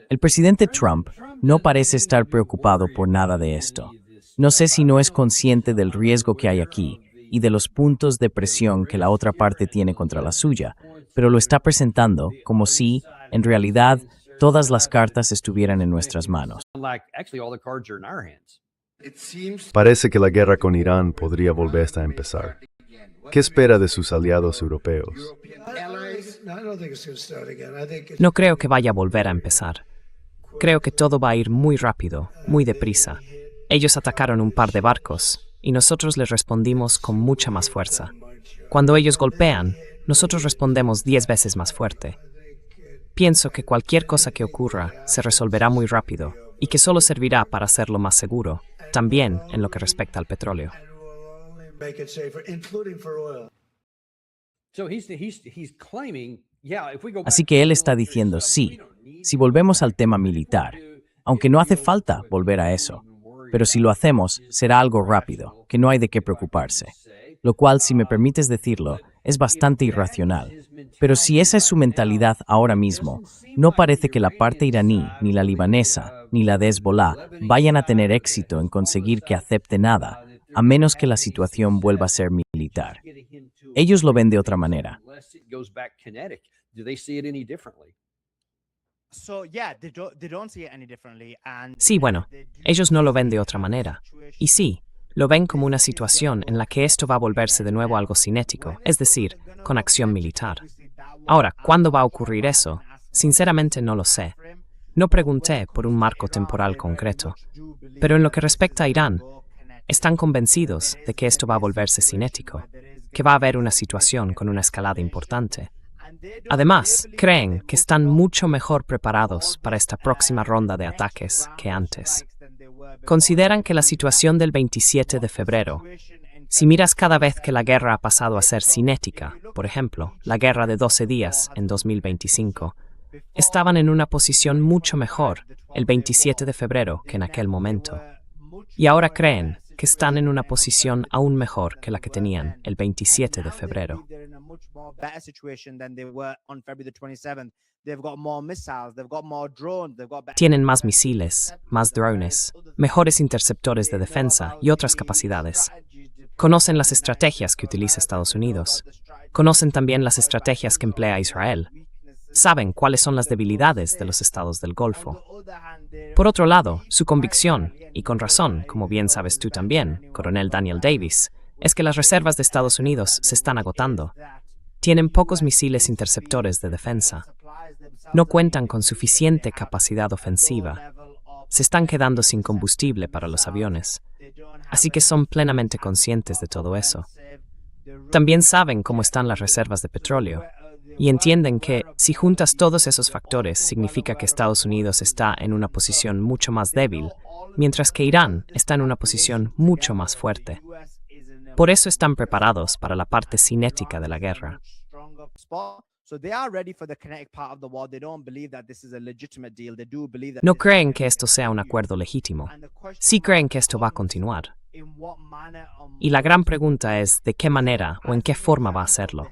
El presidente Trump no parece estar preocupado por nada de esto. No sé si no es consciente del riesgo que hay aquí y de los puntos de presión que la otra parte tiene contra la suya, pero lo está presentando como si, en realidad, todas las cartas estuvieran en nuestras manos. Parece que la guerra con Irán podría volver a empezar. ¿Qué espera de sus aliados europeos? No creo que vaya a volver a empezar. Creo que todo va a ir muy rápido, muy deprisa. Ellos atacaron un par de barcos y nosotros les respondimos con mucha más fuerza. Cuando ellos golpean, nosotros respondemos 10 veces más fuerte. Pienso que cualquier cosa que ocurra se resolverá muy rápido y que solo servirá para hacerlo más seguro, también en lo que respecta al petróleo. Así que él está diciendo sí, si volvemos al tema militar, aunque no hace falta volver a eso, pero si lo hacemos, será algo rápido, que no hay de qué preocuparse. Lo cual, si me permites decirlo, es bastante irracional. Pero si esa es su mentalidad ahora mismo, no parece que la parte iraní, ni la libanesa, ni la de Hezbollah vayan a tener éxito en conseguir que acepte nada, a menos que la situación vuelva a ser militar. Ellos lo ven de otra manera. Sí, bueno, ellos no lo ven de otra manera. Y sí, lo ven como una situación en la que esto va a volverse de nuevo algo cinético, es decir, con acción militar. Ahora, ¿cuándo va a ocurrir eso? Sinceramente no lo sé. No pregunté por un marco temporal concreto. Pero en lo que respecta a Irán, están convencidos de que esto va a volverse cinético, que va a haber una situación con una escalada importante. Además, creen que están mucho mejor preparados para esta próxima ronda de ataques que antes. Consideran que la situación del 27 de febrero, si miras cada vez que la guerra ha pasado a ser cinética, por ejemplo, la guerra de 12 días en 2025, estaban en una posición mucho mejor el 27 de febrero que en aquel momento. Y ahora creen que están en una posición aún mejor que la que tenían el 27 de febrero. Tienen más misiles, más drones, mejores interceptores de defensa y otras capacidades. Conocen las estrategias que utiliza Estados Unidos. Conocen también las estrategias que emplea Israel. Saben cuáles son las debilidades de los estados del Golfo. Por otro lado, su convicción, y con razón, como bien sabes tú también, coronel Daniel Davis, es que las reservas de Estados Unidos se están agotando. Tienen pocos misiles interceptores de defensa. No cuentan con suficiente capacidad ofensiva. Se están quedando sin combustible para los aviones. Así que son plenamente conscientes de todo eso. También saben cómo están las reservas de petróleo. y entienden que, si juntas todos esos factores, significa que Estados Unidos está en una posición mucho más débil, mientras que Irán está en una posición mucho más fuerte. Por eso están preparados para la parte cinética de la guerra. No creen que esto sea un acuerdo legítimo. Sí creen que esto va a continuar. Y la gran pregunta es de qué manera o en qué forma va a hacerlo.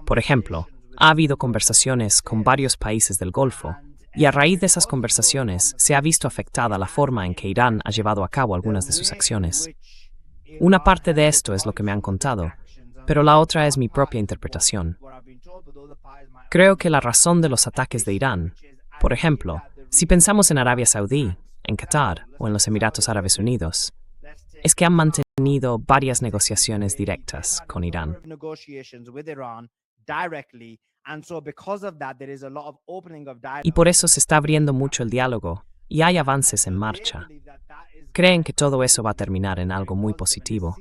Por ejemplo, ha habido conversaciones con varios países del Golfo, y a raíz de esas conversaciones se ha visto afectada la forma en que Irán ha llevado a cabo algunas de sus acciones. Una parte de esto es lo que me han contado, pero la otra es mi propia interpretación. Creo que la razón de los ataques de Irán, por ejemplo, si pensamos en Arabia Saudí, en Qatar o en los Emiratos Árabes Unidos, es que han mantenido varias negociaciones directas con Irán. Y por eso se está abriendo mucho el diálogo y hay avances en marcha. Creen que todo eso va a terminar en algo muy positivo.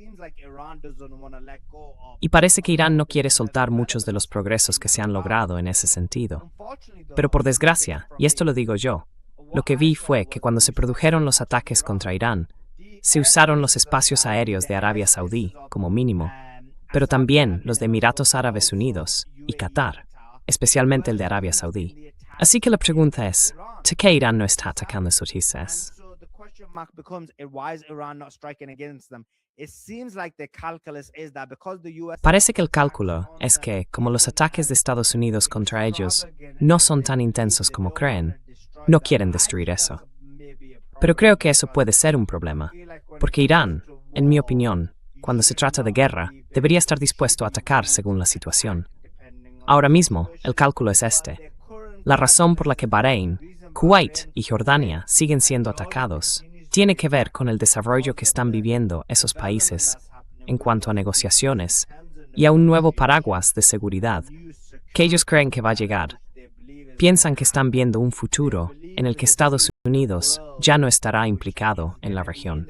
Y parece que Irán no quiere soltar muchos de los progresos que se han logrado en ese sentido. Pero por desgracia, y esto lo digo yo, lo que vi fue que cuando se produjeron los ataques contra Irán, se usaron los espacios aéreos de Arabia Saudí, como mínimo, pero también los de Emiratos Árabes Unidos y Qatar, especialmente el de Arabia Saudí. Así que la pregunta es, ¿por qué Irán no está atacando esos países? Parece que el cálculo es que, como los ataques de Estados Unidos contra ellos no son tan intensos como creen, no quieren destruir eso. Pero creo que eso puede ser un problema, porque Irán, en mi opinión, cuando se trata de guerra, debería estar dispuesto a atacar según la situación. Ahora mismo, el cálculo es este. La razón por la que Bahrein, Kuwait y Jordania siguen siendo atacados tiene que ver con el desarrollo que están viviendo esos países en cuanto a negociaciones y a un nuevo paraguas de seguridad que ellos creen que va a llegar. Piensan que están viendo un futuro en el que Estados Unidos ya no estará implicado en la región.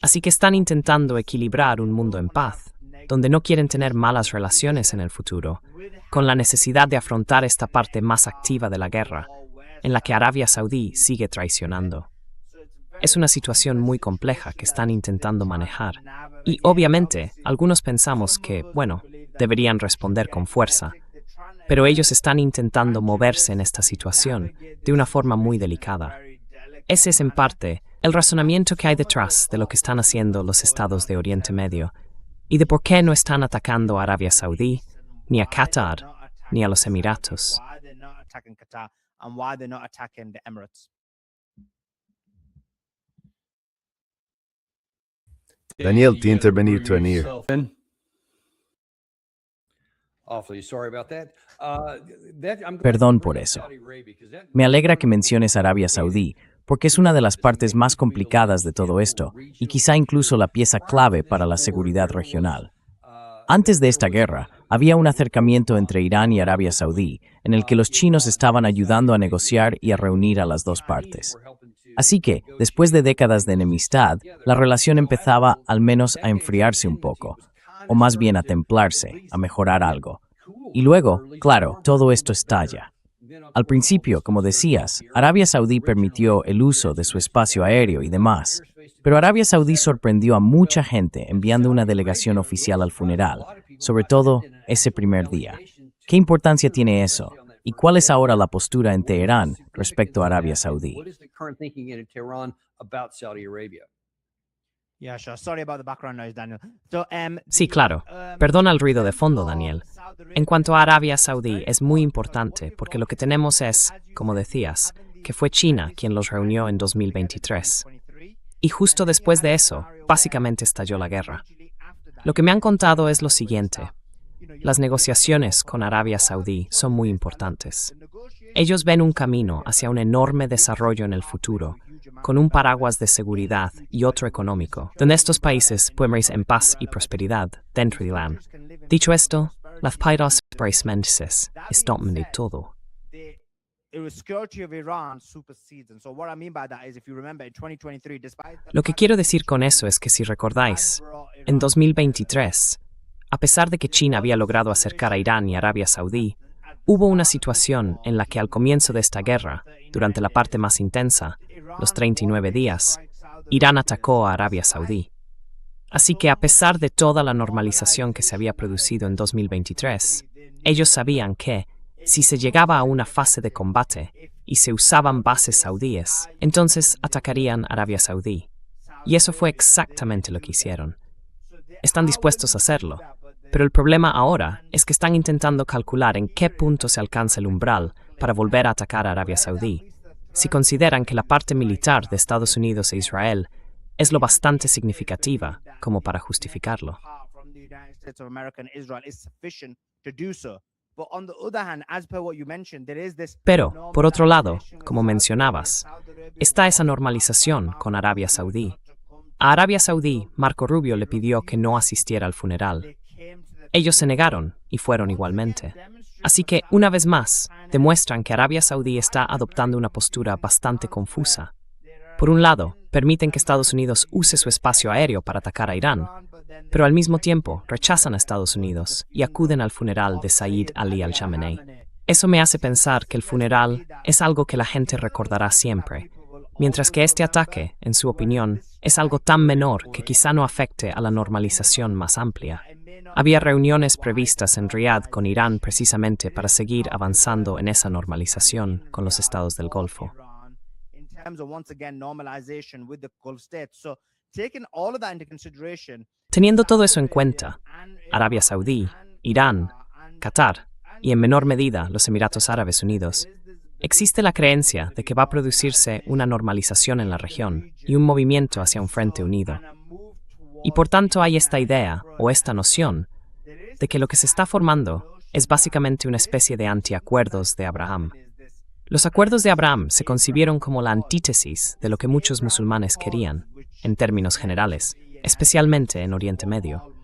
Así que están intentando equilibrar un mundo en paz, donde no quieren tener malas relaciones en el futuro, con la necesidad de afrontar esta parte más activa de la guerra, en la que Arabia Saudí sigue traicionando. Es una situación muy compleja que están intentando manejar, y obviamente algunos pensamos que, bueno, deberían responder con fuerza, pero ellos están intentando moverse en esta situación de una forma muy delicada. Ese es en parte el razonamiento que hay detrás de lo que están haciendo los estados de Oriente Medio y de por qué no están atacando a Arabia Saudí, ni a Qatar, ni a los Emiratos. Daniel, te intervenir tu venir. Perdón por eso. Me alegra que menciones Arabia Saudí, porque es una de las partes más complicadas de todo esto, y quizá incluso la pieza clave para la seguridad regional. Antes de esta guerra, había un acercamiento entre Irán y Arabia Saudí, en el que los chinos estaban ayudando a negociar y a reunir a las dos partes. Así que, después de décadas de enemistad, la relación empezaba al menos a enfriarse un poco, o más bien a templarse, a mejorar algo. Y luego, claro, todo esto estalla. Al principio, como decías, Arabia Saudí permitió el uso de su espacio aéreo y demás, pero Arabia Saudí sorprendió a mucha gente enviando una delegación oficial al funeral, sobre todo ese primer día. ¿Qué importancia tiene eso? ¿Y cuál es ahora la postura en Teherán respecto a Arabia Saudí? Sí, claro. Perdona el ruido de fondo, Daniel. En cuanto a Arabia Saudí, es muy importante porque lo que tenemos es, como decías, que fue China quien los reunió en 2023. Y justo después de eso, básicamente estalló la guerra. Lo que me han contado es lo siguiente. Las negociaciones con Arabia Saudí son muy importantes. Ellos ven un camino hacia un enorme desarrollo en el futuro, con un paraguas de seguridad y otro económico, donde estos países pueden vivir en paz y prosperidad dentro de Irán. Dicho esto, las pairas preismenses están de todo. security of Iran supersedes. And so what I mean by that is, if you remember, in 2023, despite the Lo que fact quiero that decir con eso es que si recordáis, brought Iran en 2023, a pesar de que China había logrado acercar a Irán y Arabia Saudí, hubo una situación en la que al comienzo de esta guerra, durante la parte más intensa, los 39 días, Irán atacó a Arabia Saudí. Así que a pesar de toda la normalización que se había producido en 2023, ellos sabían que, si se llegaba a una fase de combate y se usaban bases saudíes, entonces atacarían Arabia Saudí. Y eso fue exactamente lo que hicieron. Están dispuestos a hacerlo, pero el problema ahora es que están intentando calcular en qué punto se alcanza el umbral para volver a atacar a Arabia Saudí, si consideran que la parte militar de Estados Unidos e Israel es lo bastante significativa como para justificarlo. apart from the United States of America and Israel is sufficient to do so. But on the other hand, as per what you mentioned, there is this Pero, por otro lado, normalization with como Saudi mencionabas, Arabia. Saudi Arabia está esa normalización con Arabia Saudí. A Arabia Saudí, Marco Rubio le pidió que no asistiera al funeral. Ellos se negaron y fueron igualmente. Así que, una vez más, demuestran que Arabia Saudí está adoptando una postura bastante confusa. Por un lado, permiten que Estados Unidos use su espacio aéreo para atacar a Irán, pero al mismo tiempo rechazan a Estados Unidos y acuden al funeral de Said Ali al-Jamenei. Eso me hace pensar que el funeral es algo que la gente recordará siempre, mientras que este ataque, en su opinión, es algo tan menor que quizá no afecte a la normalización más amplia. Había reuniones previstas en Riad con Irán precisamente para seguir avanzando en esa normalización con los estados del Golfo. In terms of, once again, normalization with the Gulf states. So taking all of that into consideration, Teniendo todo eso en cuenta, Arabia Saudí, Irán, Qatar y en menor medida los Emiratos Árabes Unidos, existe la creencia de que va a producirse una normalización en la región y un movimiento hacia un frente unido. Y por tanto hay esta idea, o esta noción, de que lo que se está formando es básicamente una especie de antiacuerdos de Abraham. Los acuerdos de Abraham se concibieron como la antítesis de lo que muchos musulmanes querían, en términos generales, especialmente en Oriente Medio,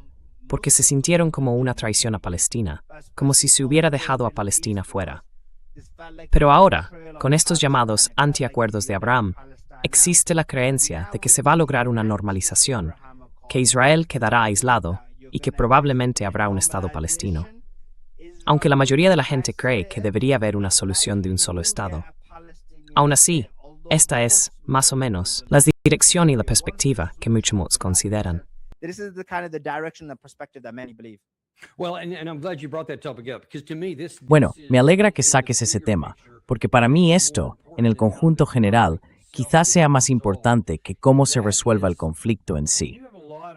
porque se sintieron como una traición a Palestina, como si se hubiera dejado a Palestina fuera. Pero ahora, con estos llamados antiacuerdos de Abraham, existe la creencia de que se va a lograr una normalización, que Israel quedará aislado y que probablemente habrá un Estado palestino. Aunque la mayoría de la gente cree que debería haber una solución de un solo Estado. Aún así, esta es, más o menos, la dirección y la perspectiva que muchos consideran. this is the kind of the direction and perspective that many believe. Well, and I'm glad you brought that topic up because to me this. Bueno, me alegra que saques ese tema, porque para mí esto, en el conjunto general, quizás sea más importante que cómo se resuelva el conflicto en sí.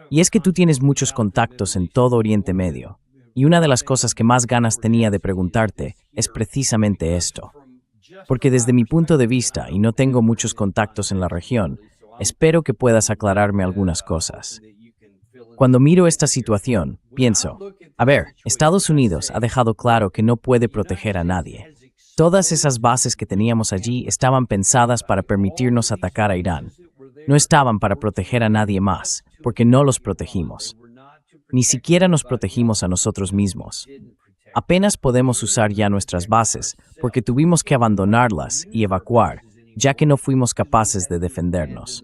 Y es que tú tienes muchos contactos en todo Oriente Medio, y una de las cosas que más ganas tenía de preguntarte es precisamente esto. Porque desde mi punto de vista, y no tengo muchos contactos en la región, espero que puedas aclararme algunas cosas. Cuando miro esta situación, pienso, a ver, Estados Unidos ha dejado claro que no puede proteger a nadie. Todas esas bases que teníamos allí estaban pensadas para permitirnos atacar a Irán. No estaban para proteger a nadie más, porque no los protegimos. Ni siquiera nos protegimos a nosotros mismos. Apenas podemos usar ya nuestras bases, porque tuvimos que abandonarlas y evacuar, ya que no fuimos capaces de defendernos.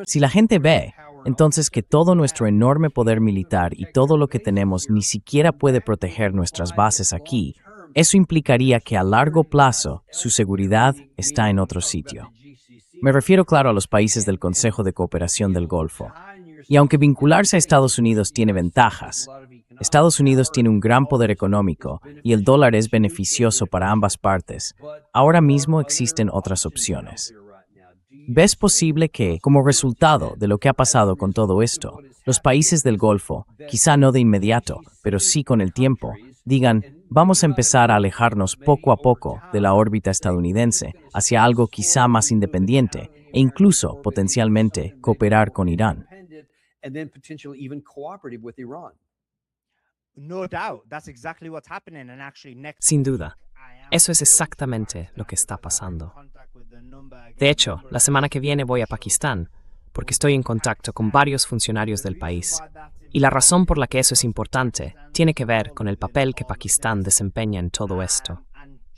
Si la gente ve, entonces, que todo nuestro enorme poder militar y todo lo que tenemos ni siquiera puede proteger nuestras bases aquí, eso implicaría que a largo plazo su seguridad está en otro sitio. Me refiero, claro, a los países del Consejo de Cooperación del Golfo. Y aunque vincularse a Estados Unidos tiene ventajas, Estados Unidos tiene un gran poder económico y el dólar es beneficioso para ambas partes. Ahora mismo existen otras opciones. ¿Ves posible que, como resultado de lo que ha pasado con todo esto, los países del Golfo, quizá no de inmediato, pero sí con el tiempo, digan, vamos a empezar a alejarnos poco a poco de la órbita estadounidense hacia algo quizá más independiente e incluso, potencialmente, cooperar con Irán? No doubt, that's exactly what's happening. And actually, next Sin duda, eso es exactamente lo que está pasando. De hecho, la semana que viene voy a Pakistán, porque estoy en contacto con varios funcionarios del país, Y la razón por la que eso es importante tiene que ver con el papel que Pakistán desempeña en todo esto.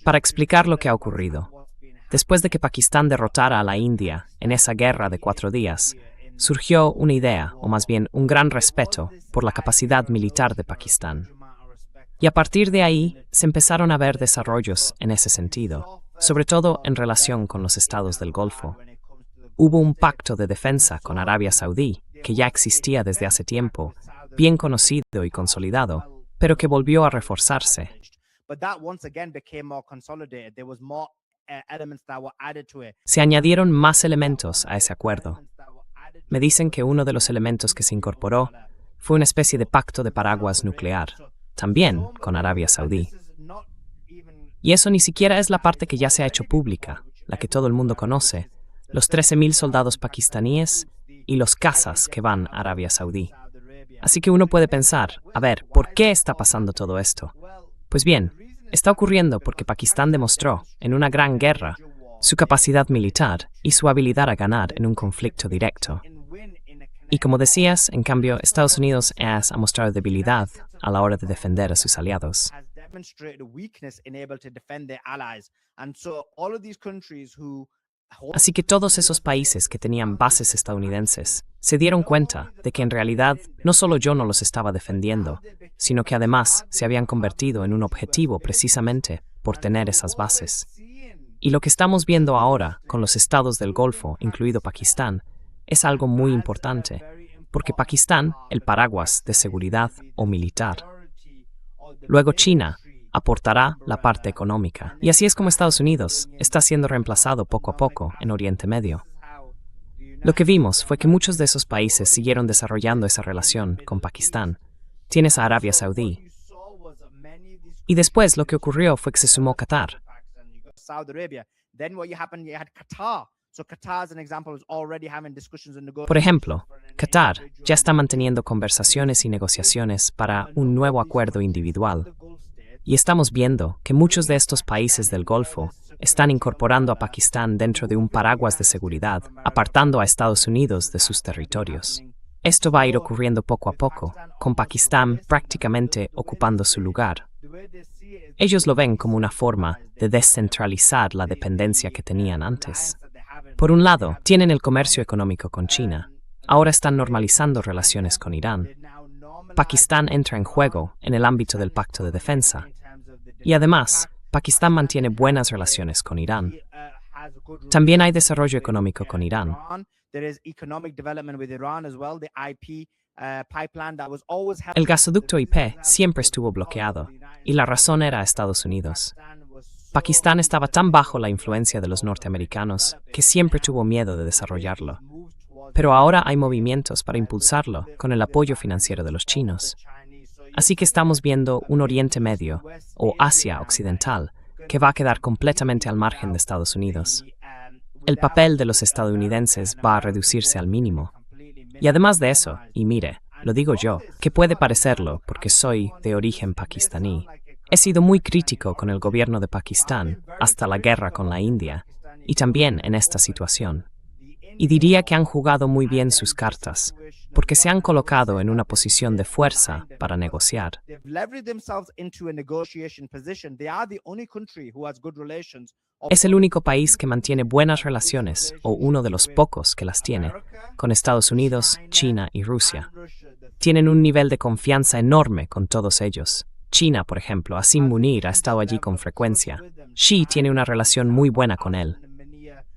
Para explicar lo que ha ocurrido, después de que Pakistán derrotara a la India en esa guerra de 4 días, surgió una idea, o más bien un gran respeto, por la capacidad militar de Pakistán. Y a partir de ahí se empezaron a ver desarrollos en ese sentido, sobre todo en relación con los estados del Golfo. Hubo un pacto de defensa con Arabia Saudí, que ya existía desde hace tiempo, bien conocido y consolidado, pero que volvió a reforzarse. Se añadieron más elementos a ese acuerdo. Me dicen que uno de los elementos que se incorporó fue una especie de pacto de paraguas nuclear, también con Arabia Saudí. Y eso ni siquiera es la parte que ya se ha hecho pública, la que todo el mundo conoce, los 13.000 soldados pakistaníes y los cazas que van a Arabia Saudí. Así que uno puede pensar, a ver, ¿por qué está pasando todo esto? Pues bien, está ocurriendo porque Pakistán demostró, en una gran guerra, su capacidad militar y su habilidad a ganar en un conflicto directo. Y como decías, en cambio, Estados Unidos ha mostrado debilidad a la hora de defender a sus aliados. Así que todos esos países que tenían bases estadounidenses se dieron cuenta de que en realidad no solo yo no los estaba defendiendo, sino que además se habían convertido en un objetivo precisamente por tener esas bases. Y lo que estamos viendo ahora con los estados del Golfo, incluido Pakistán, es algo muy importante, porque Pakistán, el paraguas de seguridad o militar. Luego China aportará la parte económica. Y así es como Estados Unidos está siendo reemplazado poco a poco en Oriente Medio. Lo que vimos fue que muchos de esos países siguieron desarrollando esa relación con Pakistán. Tienes a Arabia Saudí. Y después lo que ocurrió fue que se sumó Qatar. Por ejemplo, Qatar ya está manteniendo conversaciones y negociaciones para un nuevo acuerdo individual. Y estamos viendo que muchos de estos países del Golfo están incorporando a Pakistán dentro de un paraguas de seguridad, apartando a Estados Unidos de sus territorios. Esto va a ir ocurriendo poco a poco, con Pakistán prácticamente ocupando su lugar. Ellos lo ven como una forma de descentralizar la dependencia que tenían antes. Por un lado, tienen el comercio económico con China. Ahora están normalizando relaciones con Irán. Pakistán entra en juego en el ámbito del pacto de defensa. Y además, Pakistán mantiene buenas relaciones con Irán. También hay desarrollo económico con Irán. El gasoducto IP siempre estuvo bloqueado, y la razón era Estados Unidos. Pakistán estaba tan bajo la influencia de los norteamericanos que siempre tuvo miedo de desarrollarlo. Pero ahora hay movimientos para impulsarlo con el apoyo financiero de los chinos. Así que estamos viendo un Oriente Medio, o Asia Occidental, que va a quedar completamente al margen de Estados Unidos. El papel de los estadounidenses va a reducirse al mínimo. Y además de eso, y mire, lo digo yo, que puede parecerlo porque soy de origen pakistaní, he sido muy crítico con el gobierno de Pakistán hasta la guerra con la India, y también en esta situación. Y diría que han jugado muy bien sus cartas, porque se han colocado en una posición de fuerza para negociar. Es el único país que mantiene buenas relaciones, o uno de los pocos que las tiene, con Estados Unidos, China y Rusia. Tienen un nivel de confianza enorme con todos ellos. China, por ejemplo, Asim Munir ha estado allí con frecuencia. Xi tiene una relación muy buena con él.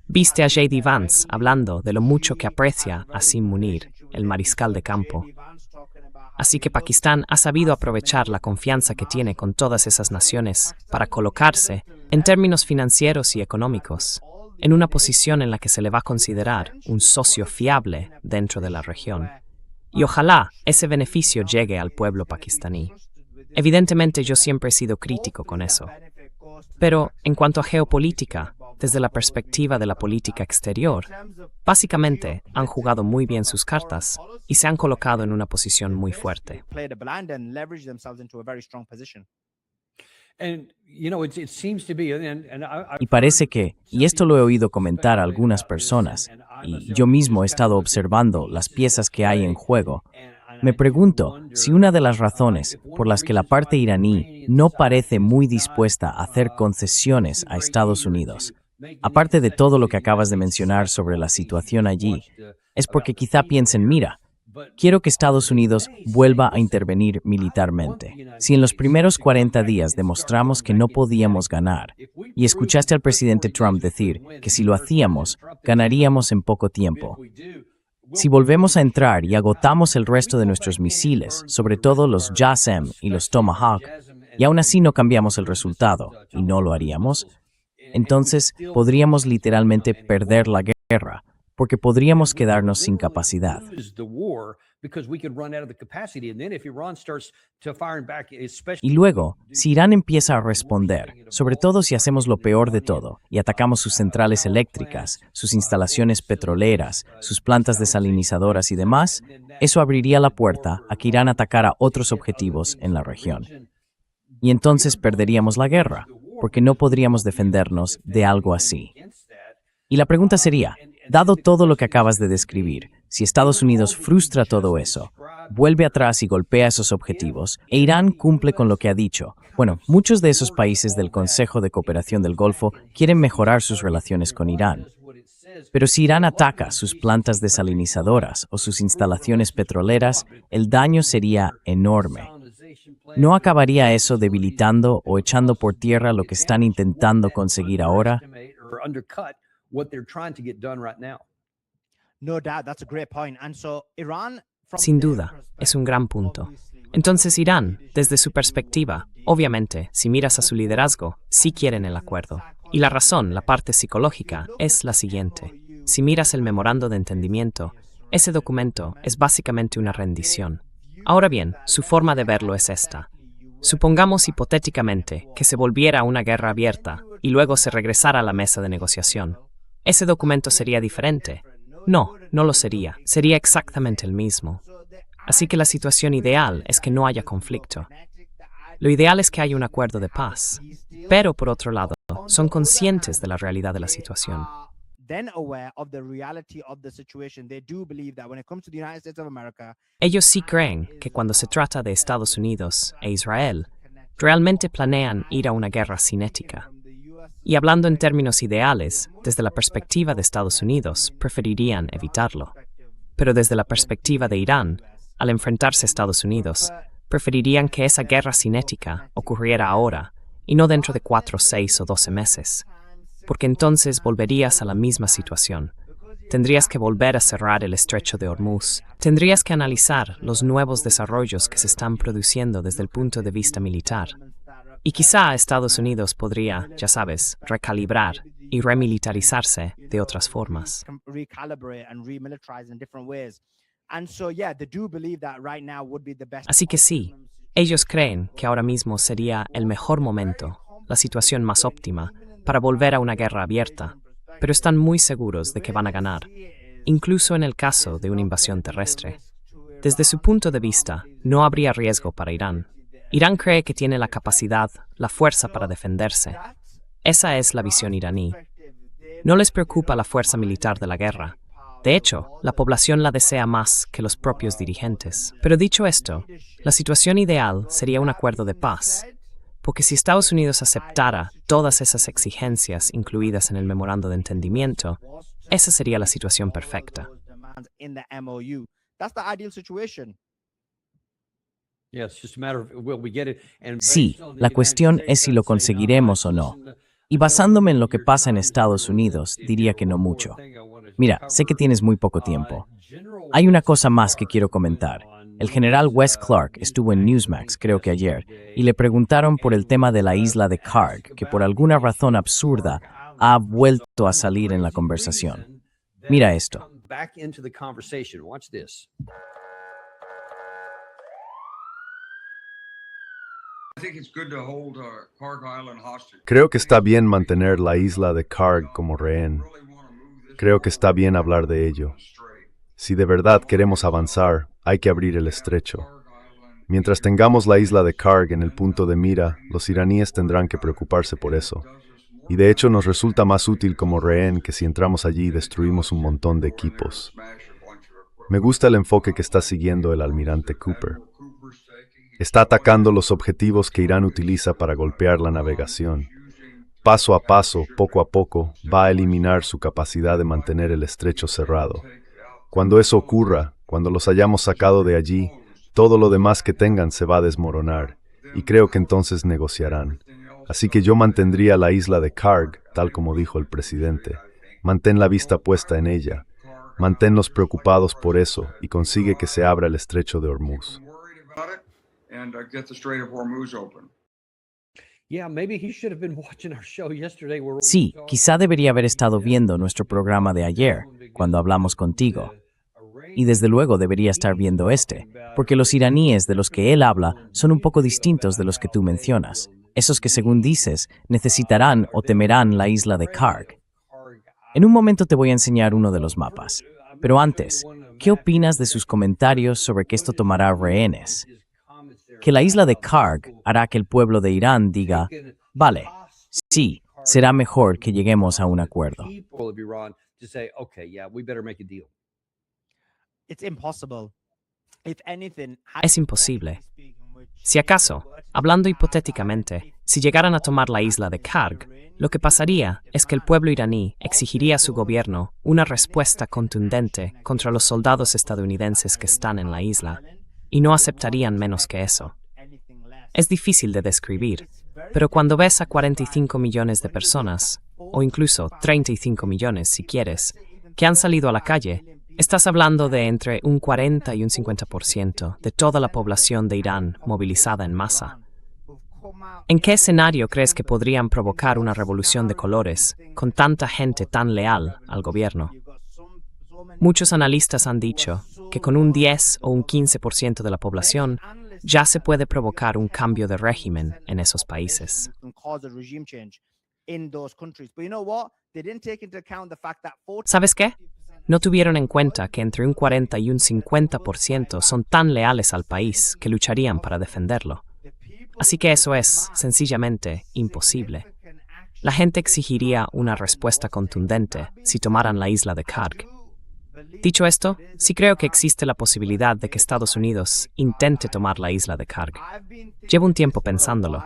Viste a J.D. Vance hablando de lo mucho que aprecia a Asim Munir, el mariscal de campo. Así que Pakistán ha sabido aprovechar la confianza que tiene con todas esas naciones para colocarse, en términos financieros y económicos, en una posición en la que se le va a considerar un socio fiable dentro de la región. Y ojalá ese beneficio llegue al pueblo pakistaní. Evidentemente yo siempre he sido crítico con eso. Pero en cuanto a geopolítica, desde la perspectiva de la política exterior, básicamente han jugado muy bien sus cartas y se han colocado en una posición muy fuerte. Y parece que, y esto lo he oído comentar a algunas personas, y yo mismo he estado observando las piezas que hay en juego, Me pregunto si una de las razones por las que la parte iraní no parece muy dispuesta a hacer concesiones a Estados Unidos, aparte de todo lo que acabas de mencionar sobre la situación allí, es porque quizá piensen, mira, quiero que Estados Unidos vuelva a intervenir militarmente. Si en los primeros 40 días demostramos que no podíamos ganar, y escuchaste al presidente Trump decir que si lo hacíamos, ganaríamos en poco tiempo. Si volvemos a entrar y agotamos el resto de nuestros misiles, sobre todo los JASSM y los Tomahawk, y aún así no cambiamos el resultado, y no lo haríamos, entonces podríamos literalmente perder la guerra, porque podríamos quedarnos sin capacidad. Y luego, si Irán empieza a responder, sobre todo si hacemos lo peor de todo y atacamos sus centrales eléctricas, sus instalaciones petroleras, sus plantas desalinizadoras y demás, eso abriría la puerta a que Irán atacara otros objetivos en la región. Y entonces perderíamos la guerra, porque no podríamos defendernos de algo así. Y la pregunta sería, dado todo lo que acabas de describir, si Estados Unidos frustra todo eso, vuelve atrás y golpea esos objetivos, e Irán cumple con lo que ha dicho. Bueno, muchos de esos países del Consejo de Cooperación del Golfo quieren mejorar sus relaciones con Irán. Pero si Irán ataca sus plantas desalinizadoras o sus instalaciones petroleras, el daño sería enorme. ¿No acabaría eso debilitando o echando por tierra lo que están intentando conseguir ahora? No doubt, that's a great point. And so Iran, Sin duda, es un gran punto. Entonces Irán, desde su perspectiva, obviamente, si miras a su liderazgo, sí quieren el acuerdo. Y la razón, la parte psicológica, es la siguiente. Si miras el memorando de entendimiento, ese documento es básicamente una rendición. Ahora bien, su forma de verlo es esta. Supongamos hipotéticamente que se volviera una guerra abierta y luego se regresara a la mesa de negociación. ¿Ese documento sería diferente? No, no lo sería. Sería exactamente el mismo. Así que la situación ideal es que no haya conflicto. Lo ideal es que haya un acuerdo de paz. Pero, por otro lado, son conscientes de la realidad de la situación. Ellos sí creen que cuando se trata de Estados Unidos e Israel, realmente planean ir a una guerra cinética. Y hablando en términos ideales, desde la perspectiva de Estados Unidos, preferirían evitarlo. Pero desde la perspectiva de Irán, al enfrentarse a Estados Unidos, preferirían que esa guerra cinética ocurriera ahora y no dentro de 4, 6 o 12 meses. Porque entonces volverías a la misma situación. Tendrías que volver a cerrar el estrecho de Hormuz. Tendrías que analizar los nuevos desarrollos que se están produciendo desde el punto de vista militar. Y quizá Estados Unidos podría, ya sabes, recalibrar y remilitarizarse de otras formas. Así que sí, ellos creen que ahora mismo sería el mejor momento, la situación más óptima, para volver a una guerra abierta, pero están muy seguros de que van a ganar, incluso en el caso de una invasión terrestre. Desde su punto de vista, no habría riesgo para Irán. Irán cree que tiene la capacidad, la fuerza para defenderse. Esa es la visión iraní. No les preocupa la fuerza militar de la guerra. De hecho, la población la desea más que los propios dirigentes. Pero dicho esto, la situación ideal sería un acuerdo de paz, porque si Estados Unidos aceptara todas esas exigencias incluidas en el memorando de entendimiento, esa sería la situación perfecta. Sí, la cuestión es si lo conseguiremos o no. Y basándome en lo que pasa en Estados Unidos, diría que no mucho. Mira, sé que tienes muy poco tiempo. Hay una cosa más que quiero comentar. El general Wes Clark estuvo en Newsmax, creo que ayer, y le preguntaron por el tema de la isla de Karg, que por alguna razón absurda ha vuelto a salir en la conversación. Mira esto. Creo que está bien mantener la isla de Karg como rehén. Creo que está bien hablar de ello. Si de verdad queremos avanzar, hay que abrir el estrecho. Mientras tengamos la isla de Karg en el punto de mira, los iraníes tendrán que preocuparse por eso. Y de hecho nos resulta más útil como rehén que si entramos allí y destruimos un montón de equipos. Me gusta el enfoque que está siguiendo el almirante Cooper. Está atacando los objetivos que Irán utiliza para golpear la navegación. Paso a paso, poco a poco, va a eliminar su capacidad de mantener el estrecho cerrado. Cuando eso ocurra, cuando los hayamos sacado de allí, todo lo demás que tengan se va a desmoronar, y creo que entonces negociarán. Así que yo mantendría la isla de Karg, tal como dijo el presidente. Mantén la vista puesta en ella. Manténlos preocupados por eso y consigue que se abra el estrecho de Hormuz. Sí, quizá debería haber estado viendo nuestro programa de ayer, cuando hablamos contigo. Y desde luego debería estar viendo este, porque los iraníes de los que él habla son un poco distintos de los que tú mencionas. Esos que, según dices, necesitarán o temerán la isla de Karg. En un momento te voy a enseñar uno de los mapas. Pero antes, ¿qué opinas de sus comentarios sobre que esto tomará rehenes? Que la isla de Karg hará que el pueblo de Irán diga, vale, sí, será mejor que lleguemos a un acuerdo. Es imposible. Si acaso, hablando hipotéticamente, si llegaran a tomar la isla de Karg, lo que pasaría es que el pueblo iraní exigiría a su gobierno una respuesta contundente contra los soldados estadounidenses que están en la isla, y no aceptarían menos que eso. Es difícil de describir, pero cuando ves a 45 millones de personas, o incluso 35 millones si quieres, que han salido a la calle, estás hablando de entre un 40 y un 50% de toda la población de Irán movilizada en masa. ¿En qué escenario crees que podrían provocar una revolución de colores con tanta gente tan leal al gobierno? Muchos analistas han dicho que con un 10 o un 15% de la población ya se puede provocar un cambio de régimen en esos países. ¿Sabes qué? No tuvieron en cuenta que entre un 40 y un 50% son tan leales al país que lucharían para defenderlo. Así que eso es, sencillamente, imposible. La gente exigiría una respuesta contundente si tomaran la isla de Karg. Dicho esto, sí creo que existe la posibilidad de que Estados Unidos intente tomar la isla de Karg. Llevo un tiempo pensándolo.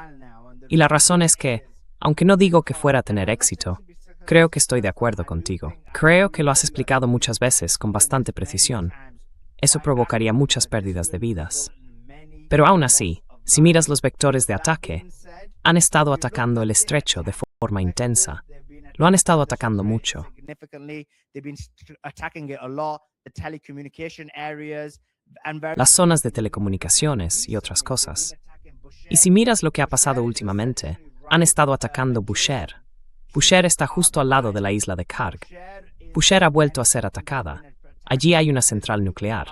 Y la razón es que, aunque no digo que fuera a tener éxito, creo que estoy de acuerdo contigo. Creo que lo has explicado muchas veces con bastante precisión. Eso provocaría muchas pérdidas de vidas. Pero aún así, si miras los vectores de ataque, han estado atacando el estrecho de forma intensa. Lo han estado atacando mucho. Las zonas de telecomunicaciones y otras cosas. Y si miras lo que ha pasado últimamente, han estado atacando Bushehr. Bushehr está justo al lado de la isla de Karg. Bushehr ha vuelto a ser atacada. Allí hay una central nuclear.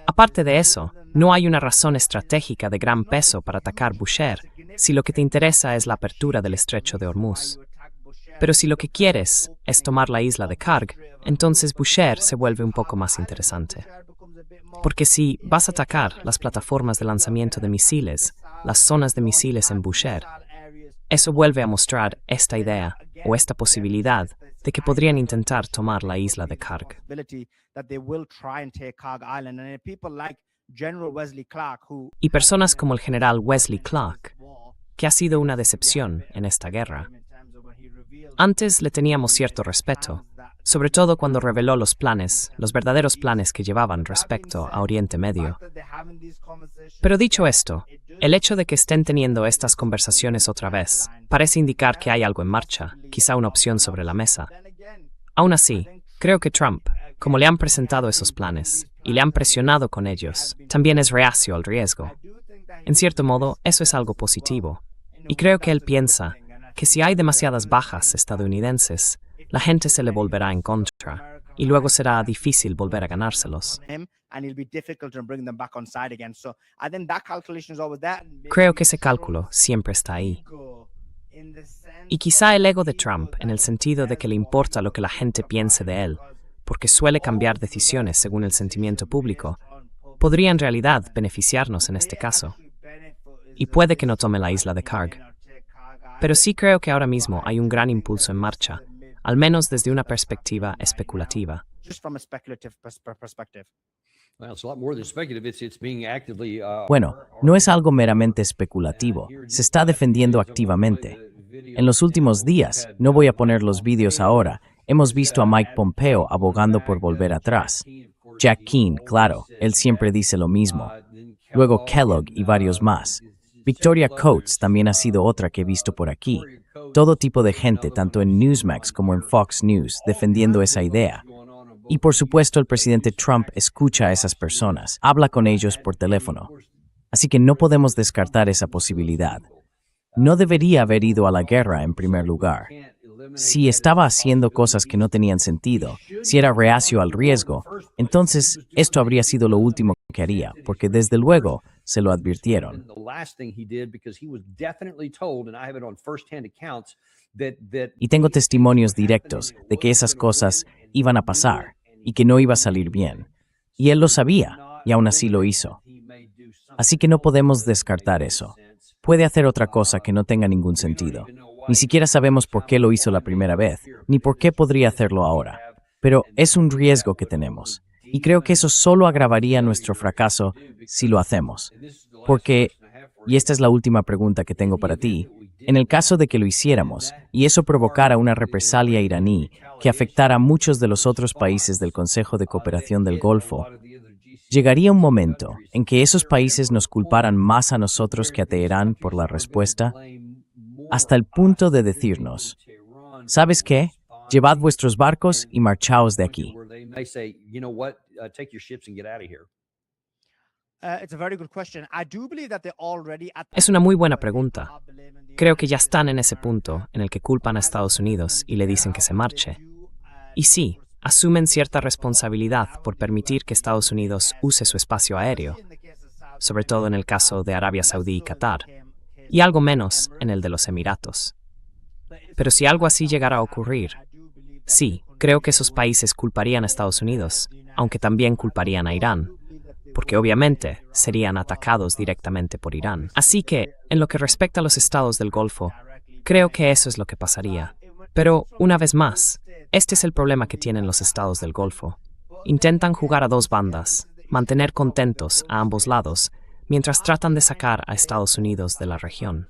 Aparte de eso, no hay una razón estratégica de gran peso para atacar Bushehr si lo que te interesa es la apertura del estrecho de Hormuz. Pero si lo que quieres es tomar la isla de Karg, entonces Bushehr se vuelve un poco más interesante. Porque si vas a atacar las plataformas de lanzamiento de misiles, las zonas de misiles en Bushehr, eso vuelve a mostrar esta idea o esta posibilidad de que podrían intentar tomar la isla de Karg. Y personas como el general Wesley Clark, que ha sido una decepción en esta guerra. Antes le teníamos cierto respeto, sobre todo cuando reveló los planes, los verdaderos planes que llevaban respecto a Oriente Medio. Pero dicho esto, el hecho de que estén teniendo estas conversaciones otra vez parece indicar que hay algo en marcha, quizá una opción sobre la mesa. Aún así, creo que Trump, como le han presentado esos planes y le han presionado con ellos, también es reacio al riesgo. En cierto modo, eso es algo positivo. Y creo que él piensa que si hay demasiadas bajas estadounidenses, la gente se le volverá en contra y luego será difícil volver a ganárselos. Creo que ese cálculo siempre está ahí. Y quizá el ego de Trump, en el sentido de que le importa lo que la gente piense de él, porque suele cambiar decisiones según el sentimiento público, podría en realidad beneficiarnos en este caso. Y puede que no tome la isla de Karg. Pero sí creo que ahora mismo hay un gran impulso en marcha, al menos desde una perspectiva especulativa. just from a speculative perspective. Well, it's a lot more than speculative. It's being actively. Bueno, no es algo meramente especulativo, se está defendiendo activamente. En los últimos días, no voy a poner los vídeos ahora, hemos visto a Mike Pompeo abogando por volver atrás. Jack Keane, claro, él siempre dice lo mismo. Luego Kellogg y varios más. Victoria Coates también ha sido otra que he visto por aquí. Todo tipo de gente, tanto en Newsmax como en Fox News, defendiendo esa idea. Y por supuesto el presidente Trump escucha a esas personas, habla con ellos por teléfono. Así que no podemos descartar esa posibilidad. No debería haber ido a la guerra en primer lugar. Si estaba haciendo cosas que no tenían sentido, si era reacio al riesgo, entonces esto habría sido lo último que haría, porque desde luego se lo advirtieron. Y tengo testimonios directos de que esas cosas iban a pasar y que no iba a salir bien. Y él lo sabía, y aún así lo hizo. Así que no podemos descartar eso. Puede hacer otra cosa que no tenga ningún sentido. Ni siquiera sabemos por qué lo hizo la primera vez, ni por qué podría hacerlo ahora. Pero es un riesgo que tenemos. Y creo que eso solo agravaría nuestro fracaso si lo hacemos. Porque, y esta es la última pregunta que tengo para ti, en el caso de que lo hiciéramos, y eso provocara una represalia iraní que afectara a muchos de los otros países del Consejo de Cooperación del Golfo, llegaría un momento en que esos países nos culparan más a nosotros que a Teherán por la respuesta, hasta el punto de decirnos, ¿sabes qué? Llevad vuestros barcos y marchaos de aquí. Es una muy buena pregunta. Creo que ya están en ese punto en el que culpan a Estados Unidos y le dicen que se marche. Y sí, asumen cierta responsabilidad por permitir que Estados Unidos use su espacio aéreo, sobre todo en el caso de Arabia Saudí y Qatar, y algo menos en el de los Emiratos. Pero si algo así llegara a ocurrir, sí, creo que esos países culparían a Estados Unidos, aunque también culparían a Irán, porque obviamente serían atacados directamente por Irán. Así que, en lo que respecta a los estados del Golfo, creo que eso es lo que pasaría. Pero, una vez más, este es el problema que tienen los estados del Golfo. Intentan jugar a dos bandas, mantener contentos a ambos lados, mientras tratan de sacar a Estados Unidos de la región.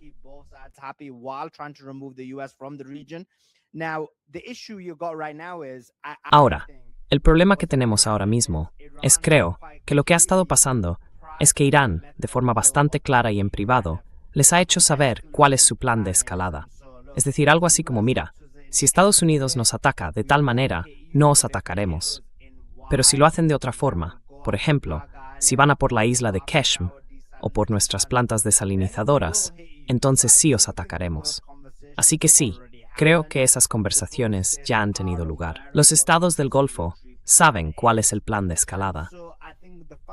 Ahora, el problema que tenemos ahora mismo es, creo, que lo que ha estado pasando es que Irán, de forma bastante clara y en privado, les ha hecho saber cuál es su plan de escalada. Es decir, algo así como, mira, si Estados Unidos nos ataca de tal manera, no os atacaremos. Pero si lo hacen de otra forma, por ejemplo, si van a por la isla de Keshm o por nuestras plantas desalinizadoras, entonces sí os atacaremos. Así que sí, creo que esas conversaciones ya han tenido lugar. Los estados del Golfo saben cuál es el plan de escalada.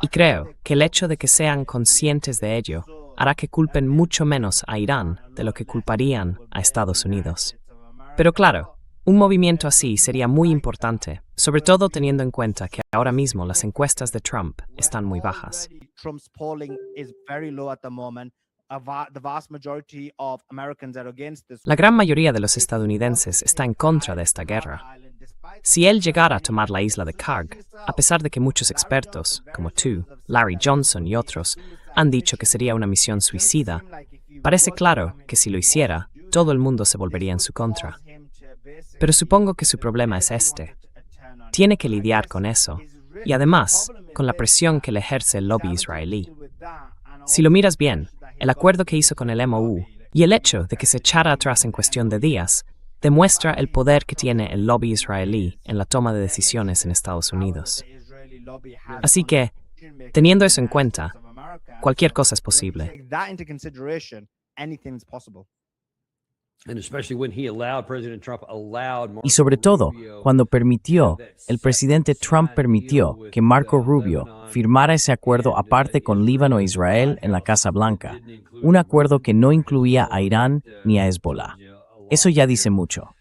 Y creo que el hecho de que sean conscientes de ello hará que culpen mucho menos a Irán de lo que culparían a Estados Unidos. Pero claro, un movimiento así sería muy importante, sobre todo teniendo en cuenta que ahora mismo las encuestas de Trump están muy bajas. La gran mayoría de los estadounidenses está en contra de esta guerra. Si él llegara a tomar la isla de Karg, a pesar de que muchos expertos, como tú, Larry Johnson y otros, han dicho que sería una misión suicida, parece claro que si lo hiciera, todo el mundo se volvería en su contra. Pero supongo que su problema es este. Tiene que lidiar con eso, y además, con la presión que le ejerce el lobby israelí. Si lo miras bien, el acuerdo que hizo con el MOU y el hecho de que se echara atrás en cuestión de días demuestra el poder que tiene el lobby israelí en la toma de decisiones en Estados Unidos. Así que, teniendo eso en cuenta, cualquier cosa es posible. Y sobre todo, cuando el presidente Trump permitió que Marco Rubio firmara ese acuerdo aparte con Líbano e Israel en la Casa Blanca, un acuerdo que no incluía a Irán ni a Hezbollah. Eso ya dice mucho.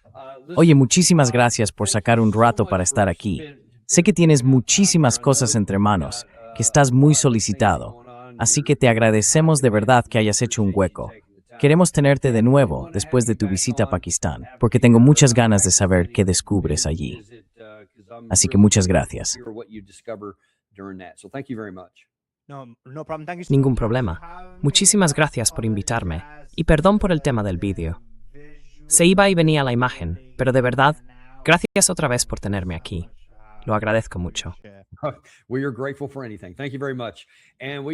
Oye, muchísimas gracias por sacar un rato para estar aquí. Sé que tienes muchísimas cosas entre manos, que estás muy solicitado, así que te agradecemos de verdad que hayas hecho un hueco. Queremos tenerte de nuevo después de tu visita a Pakistán, porque tengo muchas ganas de saber qué descubres allí. Así que muchas gracias. No problem. Thank you so Ningún much for problema. having me Muchísimas gracias por invitarme. Y perdón por el tema del vídeo. Se iba y venía la imagen, pero de verdad, gracias otra vez por tenerme aquí. Lo agradezco mucho.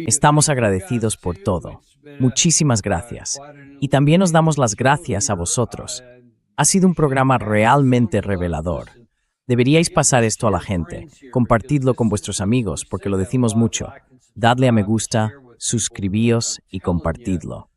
Estamos agradecidos por todo. Muchísimas gracias. Y también os damos las gracias a vosotros. Ha sido un programa realmente revelador. Deberíais pasar esto a la gente. Compartidlo con vuestros amigos, porque lo decimos mucho. Dadle a me gusta, suscribíos y compartidlo.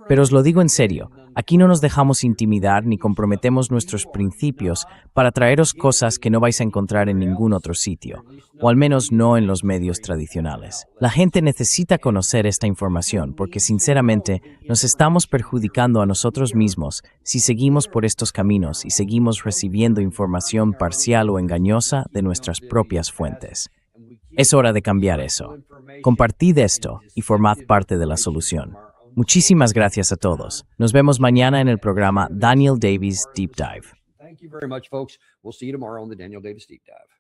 Pero os lo digo en serio, aquí no nos dejamos intimidar ni comprometemos nuestros principios para traeros cosas que no vais a encontrar en ningún otro sitio, o al menos no en los medios tradicionales. La gente necesita conocer esta información porque sinceramente nos estamos perjudicando a nosotros mismos si seguimos por estos caminos y seguimos recibiendo información parcial o engañosa de nuestras propias fuentes. Es hora de cambiar eso. Compartid esto y formad parte de la solución. Muchísimas gracias a todos. Nos vemos mañana en el programa Daniel Davies Deep Dive. Thank you very much, folks. We'll see you tomorrow on the Daniel Davis Deep Dive.